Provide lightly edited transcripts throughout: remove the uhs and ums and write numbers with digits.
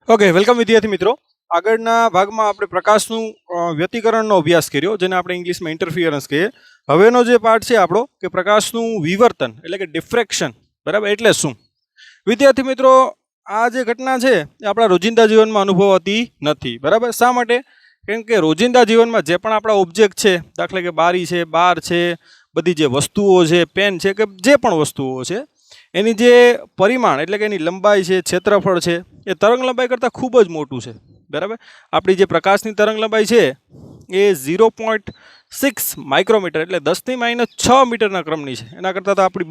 Okay, welcome વિદ્યાર્થી મિત્રો. આગળના ભાગમાં આપણે પ્રકાશનું વ્યતિકરણનો અભ્યાસ કર્યો, જેને આપણે ઇંગ્લિશમાં ઇન્ટરફિયરન્સ કહીએ. હવેનો જે પાર્ટ છે આપણો કે પ્રકાશનું વિવર્તન એટલે કે ડિફ્રેક્શન, બરાબર, એટલે શું? વિદ્યાર્થી મિત્રો, આ જે ઘટના છે એ આપણા રોજિંદા જીવનમાં અનુભવાતી નથી, બરાબર. શા માટે? કેમ કે રોજિંદા જીવનમાં જે પણ આપણા ઓબ્જેક્ટ છે, દાખલા કે બારી છે, બાર છે, બધી જે વસ્તુઓ છે, પેન છે, કે જે પણ વસ્તુઓ છે, એની જે પરિમાણ એટલે કે એની લંબાઈ છે, ક્ષેત્રફળ છે, એ તરંગ લંબાઈ કરતાં ખૂબ જ મોટું છે, બરાબર. આપણી જે પ્રકાશની તરંગ લંબાઈ છે એ 0.6 માઇક્રોમીટર એટલે 10⁻6 મીટરના ક્રમની છે. એના કરતાં તો આપણી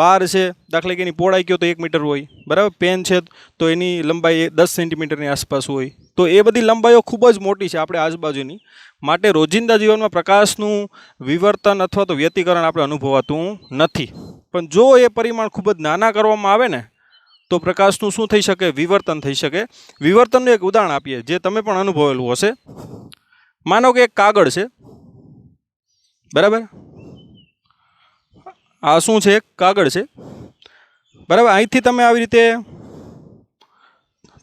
બાર છે, દાખલા કે એની પહોળાઈ કહો તો 1 મીટર હોય, બરાબર. પેન છે તો એની લંબાઈ 10 સેન્ટીમીટરની આસપાસ હોય. તો એ બધી લંબાઈઓ ખૂબ જ મોટી છે આપણે આજુબાજુની. માટે રોજિંદા જીવનમાં પ્રકાશનું વિવર્તન અથવા તો વ્યતિકરણ આપણે અનુભવાતું નથી. પણ જો એ પરિમાણ ખૂબ જ નાના કરવામાં આવે ને તો પ્રકાશનું શું થઈ શકે? વિવર્તન થઈ શકે. વિવર્તનનું એક ઉદાહરણ આપીએ જે તમે પણ અનુભવેલું હશે. માનો કે એક કાગળ છે, બરાબર. આ શું છે? એક કાગળ છે, બરાબર. અહીંથી તમે આવી રીતે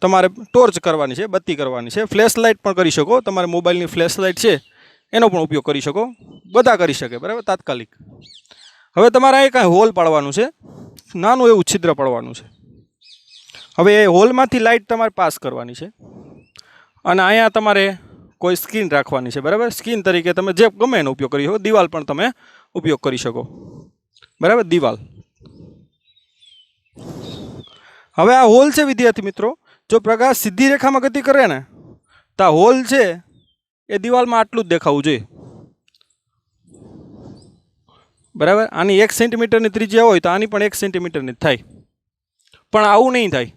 તમારે ટોર્ચ કરવાની છે, બત્તી કરવાની છે, ફ્લેશ લાઇટ પણ કરી શકો. તમારે મોબાઈલની ફ્લેશ લાઇટ છે એનો પણ ઉપયોગ કરી શકો, બધા કરી શકે, બરાબર, તાત્કાલિક. હવે તમારે અહીં કાંઈ હોલ પાડવાનું છે, નાનું એવું છિદ્ર પાડવાનું છે. હવે એ હોલમાંથી લાઇટ તમારે પાસ કરવાની છે અને અહીંયા તમારે કોઈ સ્કીન રાખવાની છે, બરાબર. સ્કીન તરીકે તમે જે ગમે એનો ઉપયોગ કરી શકો. દિવાલ પણ તમે ઉપયોગ કરી શકો, બરાબર, દિવાલ. હવે આ હોલ છે વિદ્યાર્થી મિત્રો, જો પ્રકાશ સીધી રેખામાં ગતિ કરે ને તો આ હોલ છે એ દિવાલમાં આટલું જ દેખાવું જોઈએ, બરાબર. આની 1 સેન્ટીમીટરની ત્રિજ્યા હોય તો આની પણ 1 સેન્ટીમીટરની થાય, પણ આવું નહીં થાય,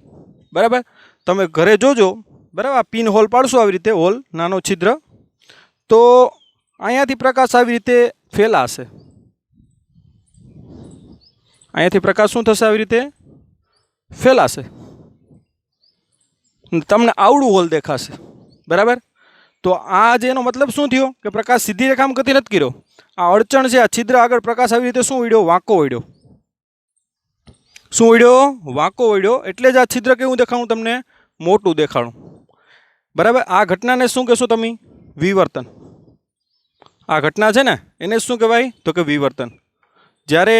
બરાબર. તમે ઘરે જોજો, બરાબર. આ પિન હોલ પાડશો આવી રીતે, હોલ નાનો છિદ્ર, તો અહીંયાથી પ્રકાશ આવી રીતે ફેલાશે. અહીંયાથી પ્રકાશ શું થશે? આવી રીતે ફેલાશે. તમને આવડું હોલ દેખાશે, બરાબર. તો આ જે એનો મતલબ શું થયો કે પ્રકાશ સીધી રેખામાં ગતિ નથી કર્યો. આ અડચણ છે, આ છિદ્ર આગળ પ્રકાશ આવી રીતે શું વળ્યો? વાંકો વળ્યો. શું વળ્યો? વાંકો વળ્યો. એટલે જ આ છિદ્ર કેવું દેખાણું? તમને મોટું દેખાણું, બરાબર. આ ઘટનાને શું કહેશો તમે? વિવર્તન. આ ઘટના છે ને એને શું કહેવાય? તો કે વિવર્તન. જ્યારે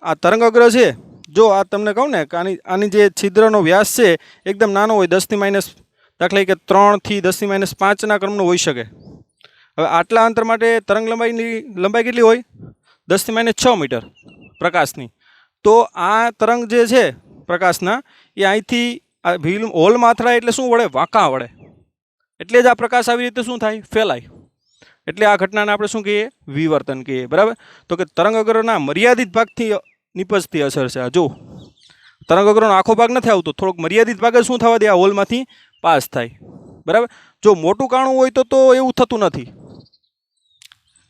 આ તરંગાગ્ર છે, જો આ તમને કહું ને કે આની જે છિદ્રનો વ્યાસ છે એકદમ નાનો હોય, 10⁻, દાખલા કે 3 થી 10⁻5ના ક્રમનો હોઈ શકે. હવે આટલા અંતર માટે તરંગ લંબાઈ કેટલી હોય? 10⁻6 મીટર પ્રકાશની. તો આ તરંગ જે છે પ્રકાશના એ અહીંથી આ હોલમાં અથડાય એટલે શું વળે? વાંકા વળે. એટલે જ આ પ્રકાશ આવી રીતે શું થાય? ફેલાય. એટલે આ ઘટનાને આપણે શું કહીએ? વિવર્તન કહીએ, બરાબર. તો કે તરંગાગ્રના મર્યાદિત ભાગથી નિપજતી અસર છે. આ જો તરંગાગ્રનો આખો ભાગ નથી આવતો, થોડોક મર્યાદિત ભાગ શું થવા દે? આ હોલમાંથી પાસ થાય, બરાબર. જો મોટું કાણું હોય તો એવું થતું નથી.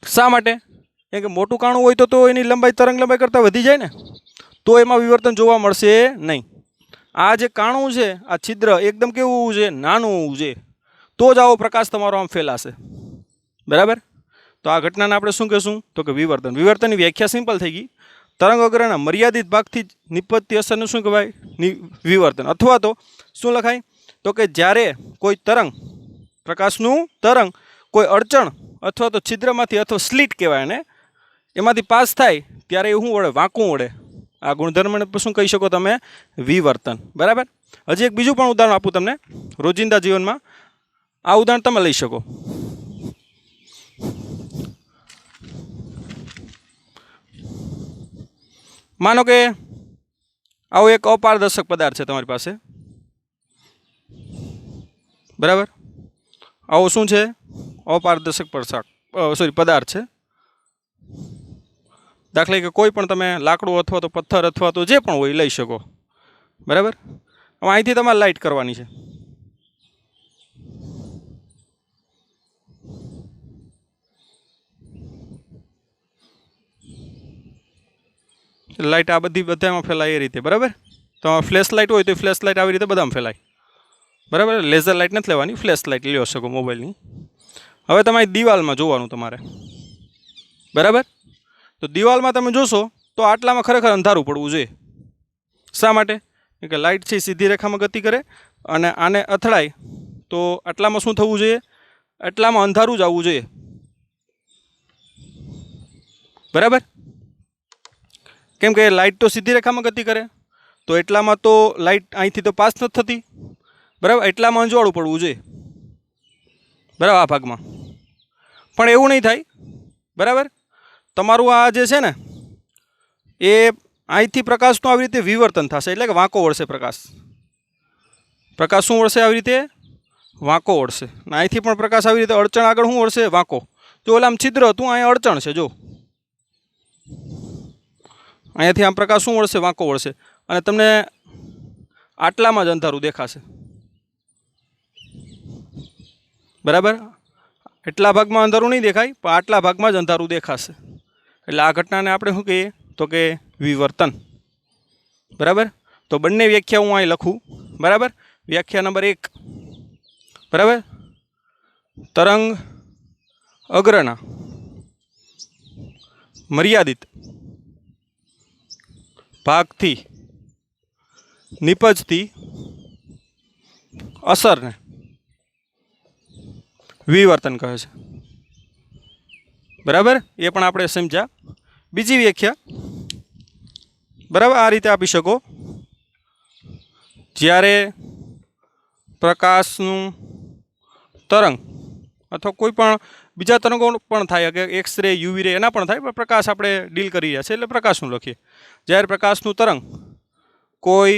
શા માટે? કેમ કે મોટું કાણું હોય તો એની લંબાઈ તરંગ લંબાઈ કરતાં વધી જાય ને, તો એમાં વિવર્તન જોવા મળશે નહીં. આ જે કાણું છે, આ છિદ્ર એકદમ કેવું છે? નાનું હોવું છે, તો જ આવો પ્રકાશ તમારો આમ ફેલાશે, બરાબર. તો આ ઘટનાને આપણે શું કહેશું? તો કે વિવર્તન. વિવર્તનની વ્યાખ્યા સિમ્પલ થઈ ગઈ. તરંગાગ્રના મર્યાદિત ભાગથી જ નિપજતી અસરનું શું કહેવાય? વિવર્તન. અથવા તો શું લખાય? તો કે જ્યારે કોઈ તરંગ, પ્રકાશનું તરંગ કોઈ અડચણ અથવા તો છિદ્રમાંથી, અથવા સ્લિટ કહેવાય ને, એમાંથી પાસ થાય ત્યારે એ શું વળે? વાંકું વળે. આ ગુણધર્મને શું કહી શકો તમે? વિવર્તન, બરાબર. હજી એક બીજું પણ ઉદાહરણ આપું તમને રોજિંદા જીવનમાં. આ ઉદાહરણ તમે લઈ શકો. માનો કે આવો એક અપારદર્શક પદાર્થ છે તમારી પાસે, બરાબર. આવો શું છે? અપારદર્શક પદાર્થ છે. દાખલા કે કોઈ પણ તમે લાકડું અથવા તો પથ્થર અથવા તો જે પણ હોય લઈ શકો, બરાબર. હવે અહીંથી તમારે લાઇટ કરવાની છે. લાઇટ આ બધામાં ફેલાય એ રીતે, બરાબર. તો ફ્લેશ લાઇટ હોય તો ફ્લેશ લાઇટ આવી રીતે બધામાં ફેલાય, બરાબર. લેઝર લાઇટ નથી લેવાની, ફ્લેશ લાઇટ લઈ શકો મોબાઈલની. હવે તમારી દિવાલમાં જોવાનું તમારે, બરાબર. તો દિવાલમાં તમે જોશો તો આટલામાં ખરેખર અંધારું પડવું જોઈએ. શા માટે? કે લાઇટ છે સીધી રેખામાં ગતિ કરે અને આને અથડાય તો આટલામાં શું થવું જોઈએ? આટલામાં અંધારું જ આવવું જોઈએ, બરાબર? કેમ કે લાઇટ તો સીધી રેખામાં ગતિ કરે, તો એટલામાં તો લાઇટ અહીંથી તો પાસ નથી થતી, બરાબર? એટલામાં અંજવાળું પડવું જોઈએ, બરાબર? આ ભાગમાં પણ એવું નહીં થાય, બરાબર? તમારું આ જે છે ને એ અહીંથી પ્રકાશનું આવી રીતે વિવર્તન થશે, એટલે કે વાંકો વળશે પ્રકાશ. પ્રકાશ શું વળશે? આવી રીતે વાંકો વળશે. અહીંથી પણ પ્રકાશ આવી રીતે અડચણ આગળ શું વળશે? વાંકો. જો ઓલામાં છિદ્ર હતું, અહીંયા અડચણ છે, જો અહીંયાથી આમ પ્રકાશ શું વળશે? વાંકો વળશે. અને તમને આટલામાં જ અંધારું દેખાશે, બરાબર? એટલા ભાગમાં અંધારું નહીં દેખાય, પણ આટલા ભાગમાં જ અંધારું દેખાશે. એટલે આ ઘટનાને આપણે શું કહીએ? તો કે વિવર્તન, બરાબર? તો બંને વ્યાખ્યા હું અહીં લખું, બરાબર? વ્યાખ્યા નંબર 1, બરાબર? તરંગ અગ્રના મર્યાદિત ભાગથી નિપજતી અસરને વિવર્તન કહે છે, બરાબર? એ પણ આપણે સમજ્યા. બીજી વ્યાખ્યા, બરાબર, આ રીતે આપી શકો: જ્યારે પ્રકાશનું તરંગ અથવા કોઈ પણ બીજા તરંગો પણ થાય, કે એક્સ રે, યુવી રે, એના પણ થાય, પણ પ્રકાશ આપણે ડીલ કરી રહ્યા છે એટલે પ્રકાશનું લખીએ. જ્યારે પ્રકાશનું તરંગ કોઈ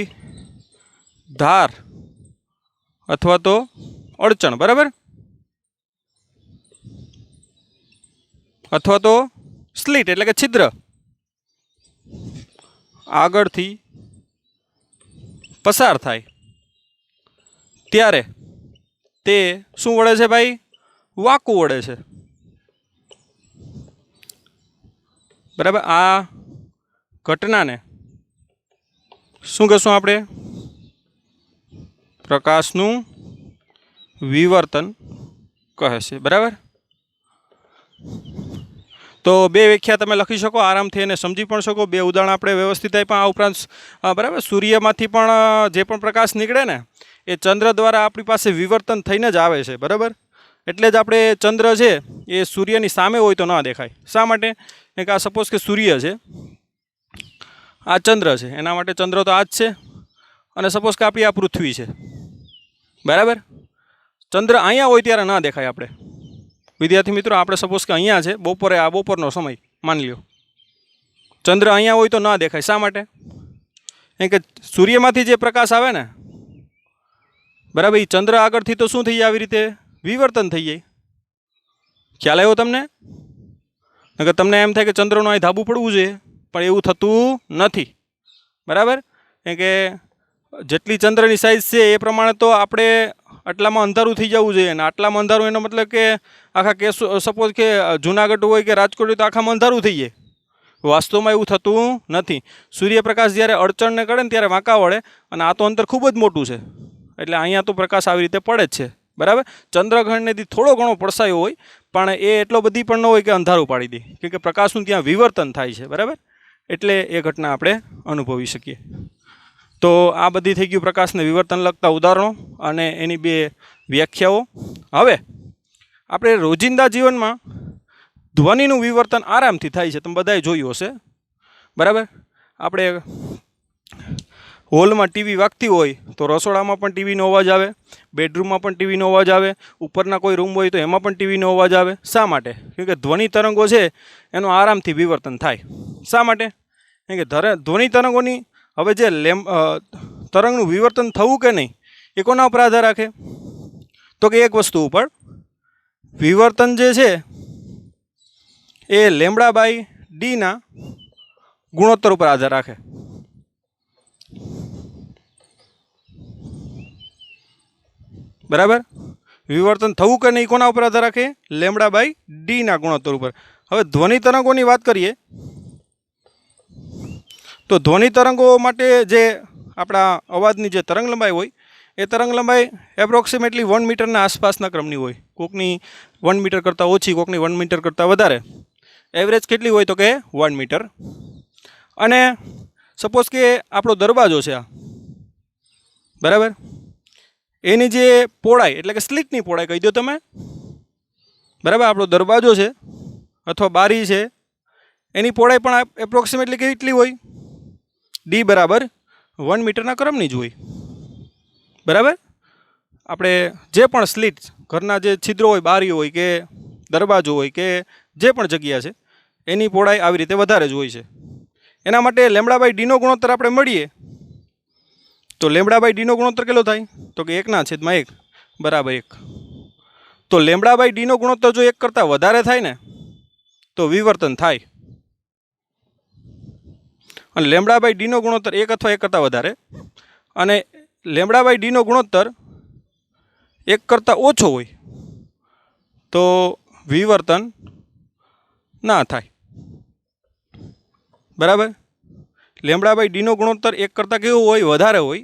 ધાર અથવા તો અડચણ, બરાબર, અથવા તો સ્લિટ એટલે કે છિદ્ર આગળથી પસાર થાય ત્યારે તે શું વળે છે ભાઈ? વાંકું વળે છે, બરાબર? આ ઘટનાને શું કહેશું આપણે? પ્રકાશનું વિવર્તન કહે છે, બરાબર? તો બે વ્યાખ્યા તમે લખી શકો, આરામથી એને સમજી પણ શકો. બે ઉદાહરણ આપણે વ્યવસ્થિત આપ્યા. આ ઉપરાંત બરાબર, સૂર્યમાંથી પણ જે પણ પ્રકાશ નીકળે ને એ ચંદ્ર દ્વારા આપણી પાસે વિવર્તન થઈને જ આવે છે, બરાબર? એટલે જ આપણે ચંદ્ર છે એ સૂર્યની સામે હોય તો ના દેખાય. શા માટે? કે આ સપોઝ કે સૂર્ય છે, આ ચંદ્ર છે, એના માટે ચંદ્ર તો આ જ છે, અને સપોઝ કે આપણી આ પૃથ્વી છે, બરાબર? ચંદ્ર અહીંયા હોય ત્યારે ના દેખાય આપણે. વિદ્યાર્થી મિત્રો, આપણે સપોઝ કે અહીંયા છે, બપોરે, આ બપોરનો સમય માની લ્યો, ચંદ્ર અહીંયા હોય તો ના દેખાય. શા માટે? કેમ કે સૂર્યમાંથી જે પ્રકાશ આવે ને, બરાબર, એ ચંદ્ર આગળથી તો શું થઈ જાય? આવી રીતે વિવર્તન થઈ જાય. ખ્યાલ આવ્યો તમને? કે તમને એમ થાય કે ચંદ્રનું અહીં ધાબું પડવું જોઈએ, પણ એવું થતું નથી, બરાબર? કેમ કે જેટલી ચંદ્રની સાઇઝ છે એ પ્રમાણે તો આપણે આટલામાં અંધારું થઈ જવું જોઈએ, અને આટલામાં અંધારું એનો મતલબ કે આખા કેસ સપોઝ કે જુનાગઢ હોય કે રાજકોટ હોય તો આખામાં અંધારું થઈ જાય. વાસ્તવમાં એવું થતું નથી. સૂર્યપ્રકાશ જ્યારે અડચણને કરે ને ત્યારે વાંકા વળે, અને આ તો અંતર ખૂબ જ મોટું છે, એટલે અહીંયા તો પ્રકાશ આવી રીતે પડે જ છે, બરાબર? ચંદ્રગ્રહણને થોડો ઘણો પડસાયો હોય, પણ એ એટલો બધી પણ ન હોય કે અંધારું પાડી દે, કેમ કે પ્રકાશનું ત્યાં વિવર્તન થાય છે, બરાબર? એટલે એ ઘટના આપણે અનુભવી શકીએ. તો આ બધી થઈ ગયું પ્રકાશને વિવર્તન લગતા ઉદાહરણો અને એની બે વ્યાખ્યાઓ. હવે આપણે રોજિંદા જીવનમાં ધ્વનિનું વિવર્તન આરામથી થાય છે, તમે બધાએ જોયું હશે, બરાબર? આપણે હોલમાં ટીવી વાગતી હોય તો રસોડામાં પણ ટીવીનો અવાજ આવે, બેડરૂમમાં પણ ટીવીનો અવાજ આવે, ઉપરના કોઈ રૂમ હોય તો એમાં પણ ટીવીનો અવાજ આવે. શા માટે? કેમ કે ધ્વનિ તરંગો છે એનું આરામથી વિવર્તન થાય. શા માટે? કેમ કે ધ્વનિ તરંગોની હવે જે તરંગનું વિવર્તન થવું કે નહીં એ કોના ઉપર આધાર રાખે? તો કે એક વસ્તુ ઉપર, વિવર્તન જે છે એ λ/d ગુણોત્તર ઉપર આધાર રાખે. બરાબર? વિવર્તન થવું કે નહીં કોના ઉપર આધાર રાખે? λ/d ગુણોત્તર ઉપર. હવે ધ્વનિ તરંગોની વાત કરીએ તો ધ્વનિ તરંગો માટે જે આપણા અવાજની જે તરંગ લંબાઈ હોય એ તરંગ લંબાઈ એપ્રોક્સિમેટલી 1 મીટરના આસપાસના ક્રમની હોય. કોકની 1 મીટર કરતાં ઓછી, કોકની 1 મીટર કરતાં વધારે. એવરેજ કેટલી હોય તો કે 1 મીટર. અને સપોઝ કે આપણો દરવાજો છે, આ બરાબર. એની જે પહોળાઈ એટલે કે સ્લિટની પહોળાઈ કહી દો તમે, બરાબર. આપણો દરવાજો છે અથવા બારી છે, એની પહોળાઈ પણ એપ્રોક્સિમેટલી કેટલી હોય? ડી બરાબર 1 મીટરના ક્રમની જ હોય, બરાબર. આપણે જે પણ સ્લિટ, ઘરના જે છિદ્રો હોય, બારી હોય કે દરવાજો હોય કે જે પણ જગ્યા છે, એની પહોળાઈ આવી રીતે વધારે જ હોય છે. એના માટે લેમડા બાય ડીનો ગુણોત્તર આપણે મળીએ તો લેમડા બાય ડીનો ગુણોત્તર કેટલો થાય? તો કે 1/1 બરાબર 1. તો લેમડા બાય ડીનો ગુણોત્તર જો 1 કરતાં વધારે થાય ને તો વિવર્તન થાય, અને લેમડા બાય ડીનો ગુણોત્તર 1 અથવા 1 કરતાં વધારે અને લેમડા બાય ડીનો ગુણોત્તર 1 કરતાં ઓછો હોય તો વિવર્તન ના થાય, બરાબર. લેમડા બાય ડીનો ગુણોત્તર 1 કરતાં કેવું હોય? વધારે હોય.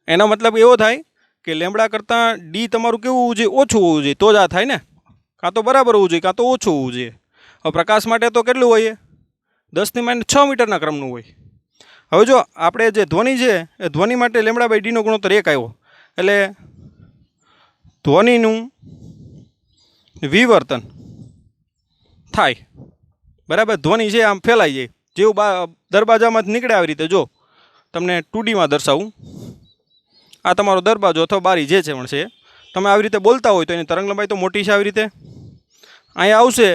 એનો મતલબ એવો થાય કે લેમડા કરતાં ડી તમારું કેવું હોવું જોઈએ? ઓછું હોવું જોઈએ, તો જ આ થાય ને. કાં તો બરાબર હોવું જોઈએ, કાં તો ઓછું હોવું જોઈએ. હવે પ્રકાશ માટે તો કેટલું હોય? 10⁻6 મીટરના ક્રમનું હોય. હવે જો આપણે જે ધ્વનિ છે એ ધ્વનિ માટે લેમડા બાય ડીનો ગુણોત્તર 1 આવ્યો, એટલે ધ્વનિનું વિવર્તન થાય, બરાબર. ધ્વનિ છે આમ ફેલાઈ જાય, જેવું દરવાજામાંથી નીકળે આવી રીતે. જો તમને 2Dમાં દર્શાવું, આ તમારો દરવાજો અથવા બારી જે છે પણ છે, તમે આવી રીતે બોલતા હોય તો એની તરંગ લંબાઈ તો મોટી છે. આવી રીતે અહીંયા આવશે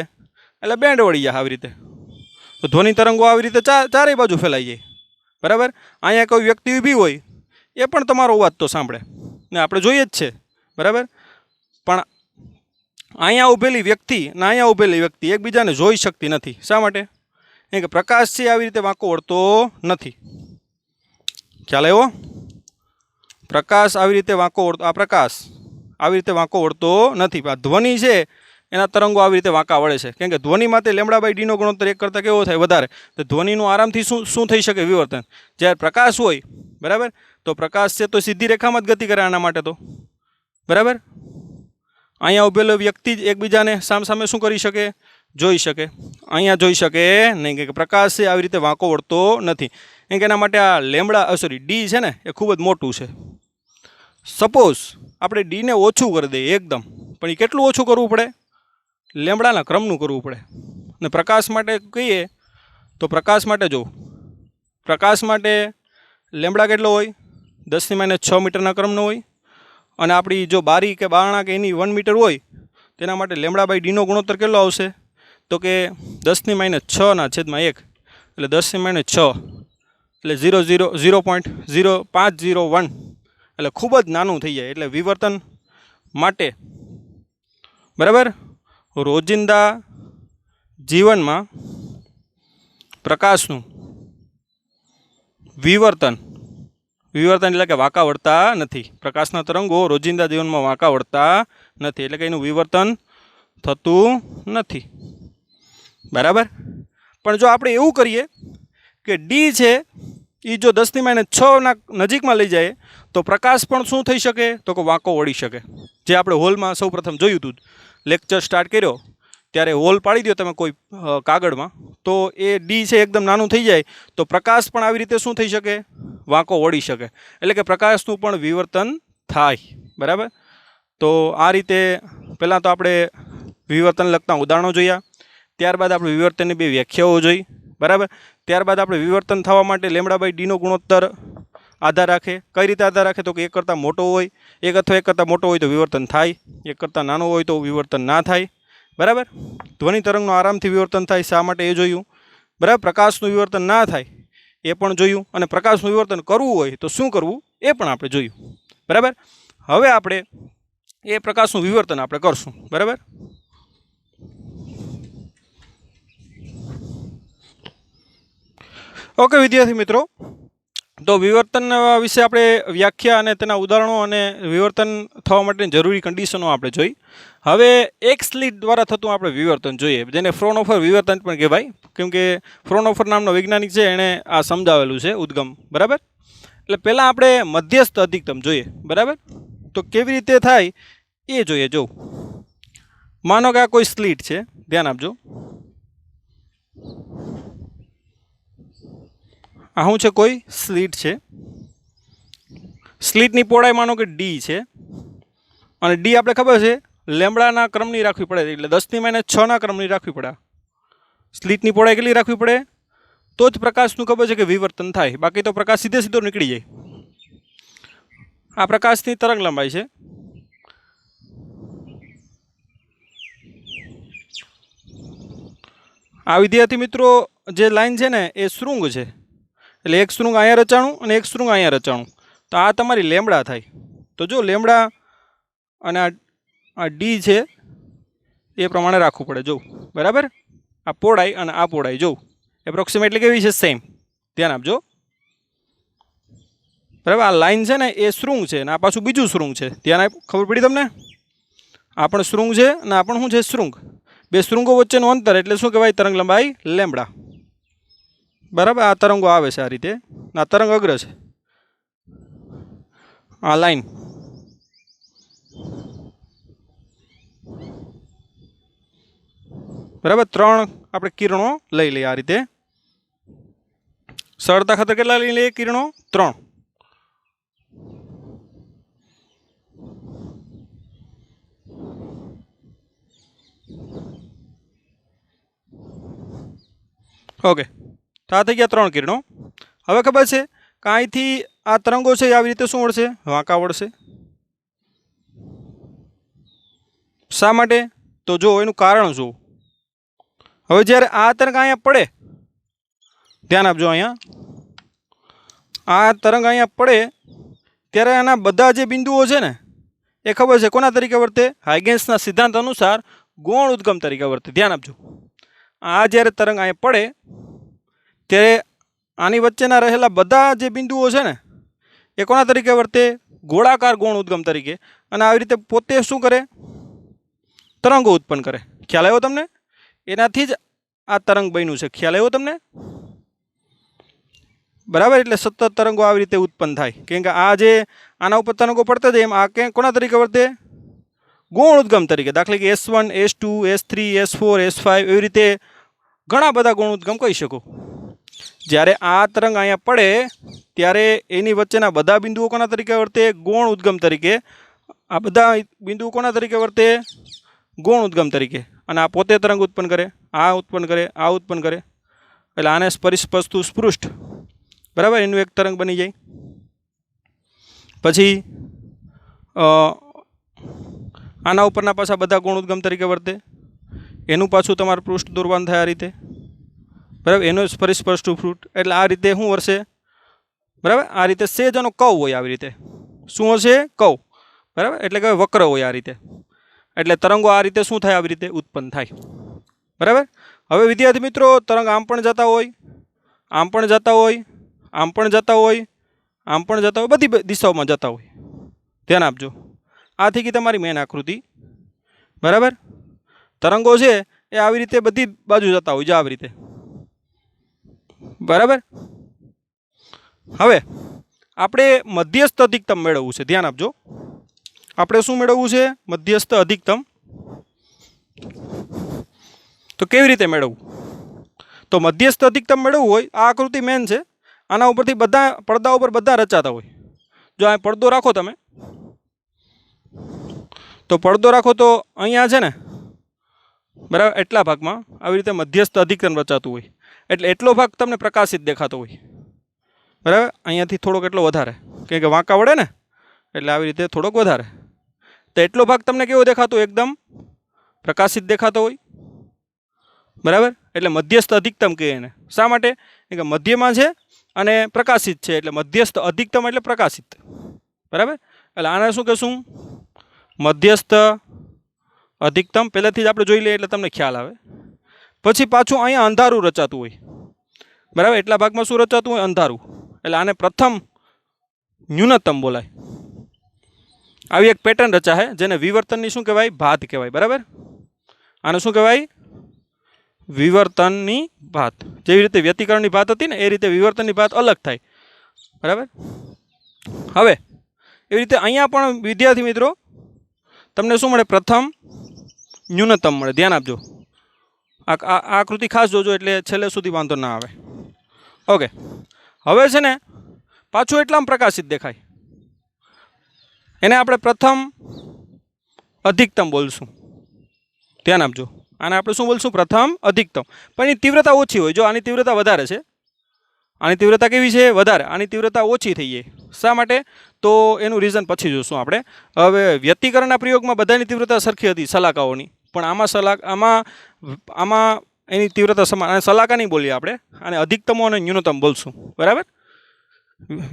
એટલે બેન્ડ વળી જાય આવી રીતે, તો ધ્વનિ તરંગો આવી રીતે ચારેય બાજુ ફેલાઈ જાય, બરાબર. અહીંયા કોઈ વ્યક્તિ ઊભી હોય એ પણ તમારો અવાજ તો સાંભળે ને, આપણે જોઈએ જ છે, બરાબર. પણ અહીંયા ઊભેલી વ્યક્તિ ને અહીંયા ઊભેલી વ્યક્તિ એકબીજાને જોઈ શકતી નથી. શા માટે? કેમ કે પ્રકાશ છે આવી રીતે વાંકો વળતો નથી. ખ્યાલ આવ્યો? પ્રકાશ આવી રીતે વાંકો વળતો, આ પ્રકાશ આવી રીતે વાંકો વળતો નથી. આ ધ્વનિ છે એના તરંગો આવી રીતે વાંકા વળે છે, કેમ કે ધ્વનિ માટે લેમડા બાય ડીનો ગુણોત્તર 1 કરતાં કેવો થાય? વધારે. તો ધ્વનિનું આરામથી શું થઈ શકે? વિવર્તન. જ્યારે પ્રકાશ હોય, બરાબર, તો પ્રકાશ છે તો સીધી રેખામાં જ ગતિ કરે આના માટે તો, બરાબર. અહીંયા ઊભેલો વ્યક્તિ જ એકબીજાને સામસામે શું કરી શકે? જોઈ શકે. અહીંયા જોઈ શકે નહીં, કે પ્રકાશ છે આવી રીતે વાંકો વળતો નથી. કેમ કે એના માટે આ ડી છે ને એ ખૂબ જ મોટું છે. સપોઝ આપણે ડીને ઓછું કરી દઈએ એકદમ, પણ એ કેટલું ઓછું કરવું પડે? લેમડાના ક્રમનું કરવું પડે. અને પ્રકાશ માટે કહીએ તો પ્રકાશ માટે જો પ્રકાશ માટે લેમડા કેટલો હોય? 10⁻6 મીટરના ક્રમનો હોય. અને આપણી જો બારી કે બારણા કે એની 1 મીટર હોય તેના માટે લેમડા બાય ડીનો ગુણોત્તર કેટલો આવશે? તો કે 10⁻6/1, એટલે 10⁻6 એટલે 0.0501, એટલે ખૂબ જ નાનું થઈ જાય. એટલે વિવર્તન માટે, બરાબર, રોજિંદા જીવનમાં પ્રકાશનું વિવર્તન એટલે કે વાંકા વળતા નથી. પ્રકાશના તરંગો રોજિંદા જીવનમાં વાંકા વળતા નથી, એટલે કે એનું વિવર્તન થતું નથી, બરાબર. પણ જો આપણે એવું કરીએ કે ડી છે એ જો 10⁻6ના નજીકમાં લઈ જાય તો પ્રકાશ પણ શું થઈ શકે? તો કે વાંકો વળી શકે. જે આપણે હોલમાં સૌ પ્રથમ જોયું હતું, લેક્ચર સ્ટાર્ટ કર્યો ત્યારે હોલ પાડી દો તમે કોઈ કાગળમાં, તો એ ડી છે એકદમ નાનું થઈ જાય તો પ્રકાશ પણ આવી રીતે શું થઈ શકે? વાંકો વળી શકે. એટલે કે પ્રકાશનું પણ વિવર્તન થાય, બરાબર. તો આ રીતે પહેલાં તો આપણે વિવર્તન લગતા ઉદાહરણો જોયા, ત્યારબાદ આપણે વિવર્તનની 2 વ્યાખ્યાઓ જોઈ, બરાબર. ત્યારબાદ આપણે વિવર્તન થવા માટે લેમડા બાય ડીનો ગુણોત્તર આધાર રાખે. કઈ રીતે આધાર રાખે? તો કે 1 કરતાં મોટો હોય, 1 અથવા 1 કરતાં મોટો હોય તો વિવર્તન થાય, 1 કરતાં નાનો હોય તો વિવર્તન ના થાય, બરાબર. ધ્વનિ તરંગનું આરામથી વિવર્તન થાય, શા માટે એ જોયું, બરાબર. પ્રકાશનું વિવર્તન ના થાય એ પણ જોયું, અને પ્રકાશનું વિવર્તન કરવું હોય તો શું કરવું એ પણ આપણે જોયું, બરાબર. હવે આપણે એ પ્રકાશનું વિવર્તન આપણે કરશું, બરાબર. ઓકે વિદ્યાર્થી મિત્રો, તો વિવર્તન વિશે આપણે વ્યાખ્યા અને તેના ઉદાહરણો અને વિવર્તન થવા માટેની જરૂરી કન્ડિશનો આપણે જોઈ. હવે એક સ્લિટ દ્વારા થતું આપણે વિવર્તન જોઈએ, જેને ફ્રોનહોફર વિવર્તન પણ કહેવાય, કેમ કે ફ્રોનહોફર નામનો વૈજ્ઞાનિક છે એણે આ સમજાવેલું છે ઉદ્ગમ, બરાબર. એટલે પહેલાં આપણે મધ્યસ્થ અધિકતમ જોઈએ, બરાબર. તો કેવી રીતે થાય એ જોઈએ. જો માનો કે આ કોઈ સ્લિટ છે, ધ્યાન આપજો. આ શું છે? કોઈ સ્લિટ છે. સ્લિટની પહોળાઈ માનો કે ડી છે અને ડી આપણે ખબર છે લેમડાના ક્રમની રાખવી પડે, એટલે 10⁻6ના ક્રમની રાખવી પડે. સ્લિટની પહોળાઈ કેટલી રાખવી પડે તો જ પ્રકાશનું ખબર છે કે વિવર્તન થાય, બાકી તો પ્રકાશ સીધે સીધો નીકળી જાય. આ પ્રકાશની તરંગ લંબાઈ છે. આ વિદ્યાર્થી મિત્રો જે લાઈન છે ને એ શૃંગ છે, એટલે એક શૃંગ અહીંયા રચાણું અને એક શૃંગ અહીંયા રચાણું, તો આ તમારી લેમડા થાય. તો જો લેમડા અને આ ડી છે એ પ્રમાણે રાખવું પડે. જો બરાબર, આ પહોળાઈ અને આ પહોળાઈ જો એપ્રોક્સિમેટલી કેવી છે, સેમ. ધ્યાન આપજો. બરાબર, આ લાઈન છે ને એ શૃંગ છે અને આ પાછું બીજું શૃંગ છે. ધ્યાન આપ, ખબર પડી તમને? આ પણ શૃંગ છે અને આ પણ શું છે, શૃંગ. બે શૃંગો વચ્ચેનું અંતર એટલે શું કહેવાય, તરંગ લંબાઈ લેમડા. બરાબર, આ તરંગો આવે છે આ રીતે, આ તરંગ અગ્ર છે, આ લાઈન. બરાબર, 3 આપણે કિરણો લઈ લઈએ આ રીતે. સરળતા ખાતર કેટલા લઈ લઈએ કિરણો? 3. ઓકે, તો આ થઈ ગયા 3 કિરણો. હવે ખબર છે કે અહીંથી આ તરંગો છે આવી રીતે શું વળશે, વાંકા વળશે. શા માટે? તો જો એનું કારણ જુઓ. હવે જ્યારે આ તરંગ અહીંયા પડે, ધ્યાન આપજો, અહીંયા આ તરંગ અહીંયા પડે ત્યારે આના બધા જે બિંદુઓ છે ને એ ખબર છે કોના તરીકે વર્તે, હાઇગેન્સના સિદ્ધાંત અનુસાર ગૌણ ઉદ્ગમ તરીકે વર્તે. ધ્યાન આપજો, આ જ્યારે તરંગ અહીંયા પડે ત્યારે આની વચ્ચેના રહેલા બધા જે બિંદુઓ છે ને એ કોના તરીકે વર્તે, ગોળાકાર ગૌણ ઉદ્ગમ તરીકે. અને આવી રીતે પોતે શું કરે, તરંગો ઉત્પન્ન કરે. ખ્યાલ આવ્યો તમને? એનાથી જ આ તરંગ બન્યું છે. ખ્યાલ આવ્યો તમને? બરાબર, એટલે સતત તરંગો આવી રીતે ઉત્પન્ન થાય. કેમ કે આ જે આના ઉપર તરંગો પડતા જાય એમ આ કોના તરીકે વર્તે, ગૌણ ઉદ્ગમ તરીકે. દાખલા કે S1, S2, S3, S4, S5 એવી રીતે ઘણા બધા ગૌણ ઉદ્ગમ કહી શકો. જ્યારે આ તરંગ અહીંયા પડે ત્યારે એની વચ્ચેના બધા બિંદુઓ કોના તરીકે વર્તે, ગૌણ ઉદ્ગમ તરીકે. આ બધા બિંદુઓ કોના તરીકે વર્તે, ગૌણ ઉદ્ગમ તરીકે. અને આ પોતે તરંગ ઉત્પન્ન કરે, આ ઉત્પન્ન કરે, આ ઉત્પન્ન કરે, એટલે આને પરિસ્પર્શતું સ્પૃષ્ટ. બરાબર, એનું એક તરંગ બની જાય. પછી આના ઉપરના પાછા બધા ગૌણ ઉદ્ગમ તરીકે વર્તે, એનું પાછું તમારું પૃષ્ઠ દોરવાનું થાય આ રીતે. બરાબર, એનો પરિસ્પર્શતું ફ્રૂટ, એટલે આ રીતે શું વરસે. બરાબર, આ રીતે સેજનો કવ હોય, આવી રીતે શું હશે, કવ. બરાબર, એટલે કે વક્ર હોય આ રીતે. એટલે તરંગો આ રીતે શું થાય, આવી રીતે ઉત્પન્ન થાય. બરાબર, હવે વિદ્યાર્થી મિત્રો તરંગ આમ પણ જતા હોય, આમ પણ જતા હોય, આમ પણ જતા હોય, આમ પણ જતા હોય, બધી દિશાઓમાં જતા હોય. ધ્યાન આપજો, આ થઈ ગઈ તમારી મેન આકૃતિ. બરાબર, તરંગો છે એ આવી રીતે બધી બાજુ જતા હોય, જો આવી રીતે. બરાબર, હવે આપણે મધ્યસ્થ અધિકતમ મેળવવું છે. ધ્યાન આપજો, આપણે શું મેળવવું છે, મધ્યસ્થ અધિકતમ. તો કેવી રીતે મેળવવું? તો મધ્યસ્થ અધિકતમ મેળવવું હોય, આ આકૃતિ મેન છે, આના ઉપરથી બધા પડદા ઉપર બધા રચાતા હોય. જો આ પડદો રાખો તમે, તો પડદો રાખો તો અહીંયા છે ને, બરાબર, એટલા ભાગમાં આવી રીતે મધ્યસ્થ અધિકતમ રચાતું હોય. એટલે એટલો ભાગ તમને પ્રકાશિત દેખાતો હોય. બરાબર, અહીંયાથી થોડોક એટલો વધારે, કેમ કે વાંકા વળે ને એટલે આવી રીતે થોડોક વધારે. તો એટલો ભાગ તમને કેવો દેખાતો, એકદમ પ્રકાશિત દેખાતો હોય. બરાબર, એટલે મધ્યસ્થ અધિકતમ કહે એને. શા માટે? કે મધ્યમાં છે અને પ્રકાશિત છે, એટલે મધ્યસ્થ અધિકતમ એટલે પ્રકાશિત. બરાબર, એટલે આને શું કહેશું, મધ્યસ્થ અધિકતમ. પહેલાંથી જ આપણે જોઈ લઈએ એટલે તમને ખ્યાલ આવે. પછી પાછું અહીંયા અંધારું રચાતું હોય. બરાબર, એટલા ભાગમાં શું રચાતું હોય, અંધારું. એટલે આને પ્રથમ ન્યૂનતમ બોલાય. આવી એક પેટર્ન રચાય જેને વિવર્તનની શું કહેવાય, ભાત કહેવાય. બરાબર, આને શું કહેવાય, વિવર્તનની ભાત. જેવી રીતે વ્યતિકરણની ભાત હતી ને એ રીતે વિવર્તનની ભાત અલગ થાય. બરાબર, હવે એવી રીતે અહીંયા પણ વિદ્યાર્થી મિત્રો તમને શું મળે, પ્રથમ ન્યૂનતમ મળે. ધ્યાન આપજો, આ આકૃતિ ખાસ જોજો એટલે છેલ્લે સુધી વાંધો ના આવે. ઓકે, હવે છે ને પાછું એટલામાં પ્રકાશિત દેખાય. એને આપણે પ્રથમ અધિકતમ બોલશું, ધ્યાન આપજો. આને આપણે શું બોલશું? પ્રથમ અધિકતમ. પણ એની તીવ્રતા ઓછી હોય. જો આની તીવ્રતા વધારે છે, આની તીવ્રતા કેવી છે? વધારે. આની તીવ્રતા ઓછી થઈ જાય. શા માટે? તો એનું રીઝન પછી જોશું આપણે. હવે વ્યતિકરણના પ્રયોગમાં બધાની તીવ્રતા સરખી હતી સલાકાઓની, પણ આમાં એની તીવ્રતા સમાન. અને સલાકા નહીં બોલીએ આપણે, આને અધિકતમો અને ન્યૂનતમ બોલશું. બરાબર?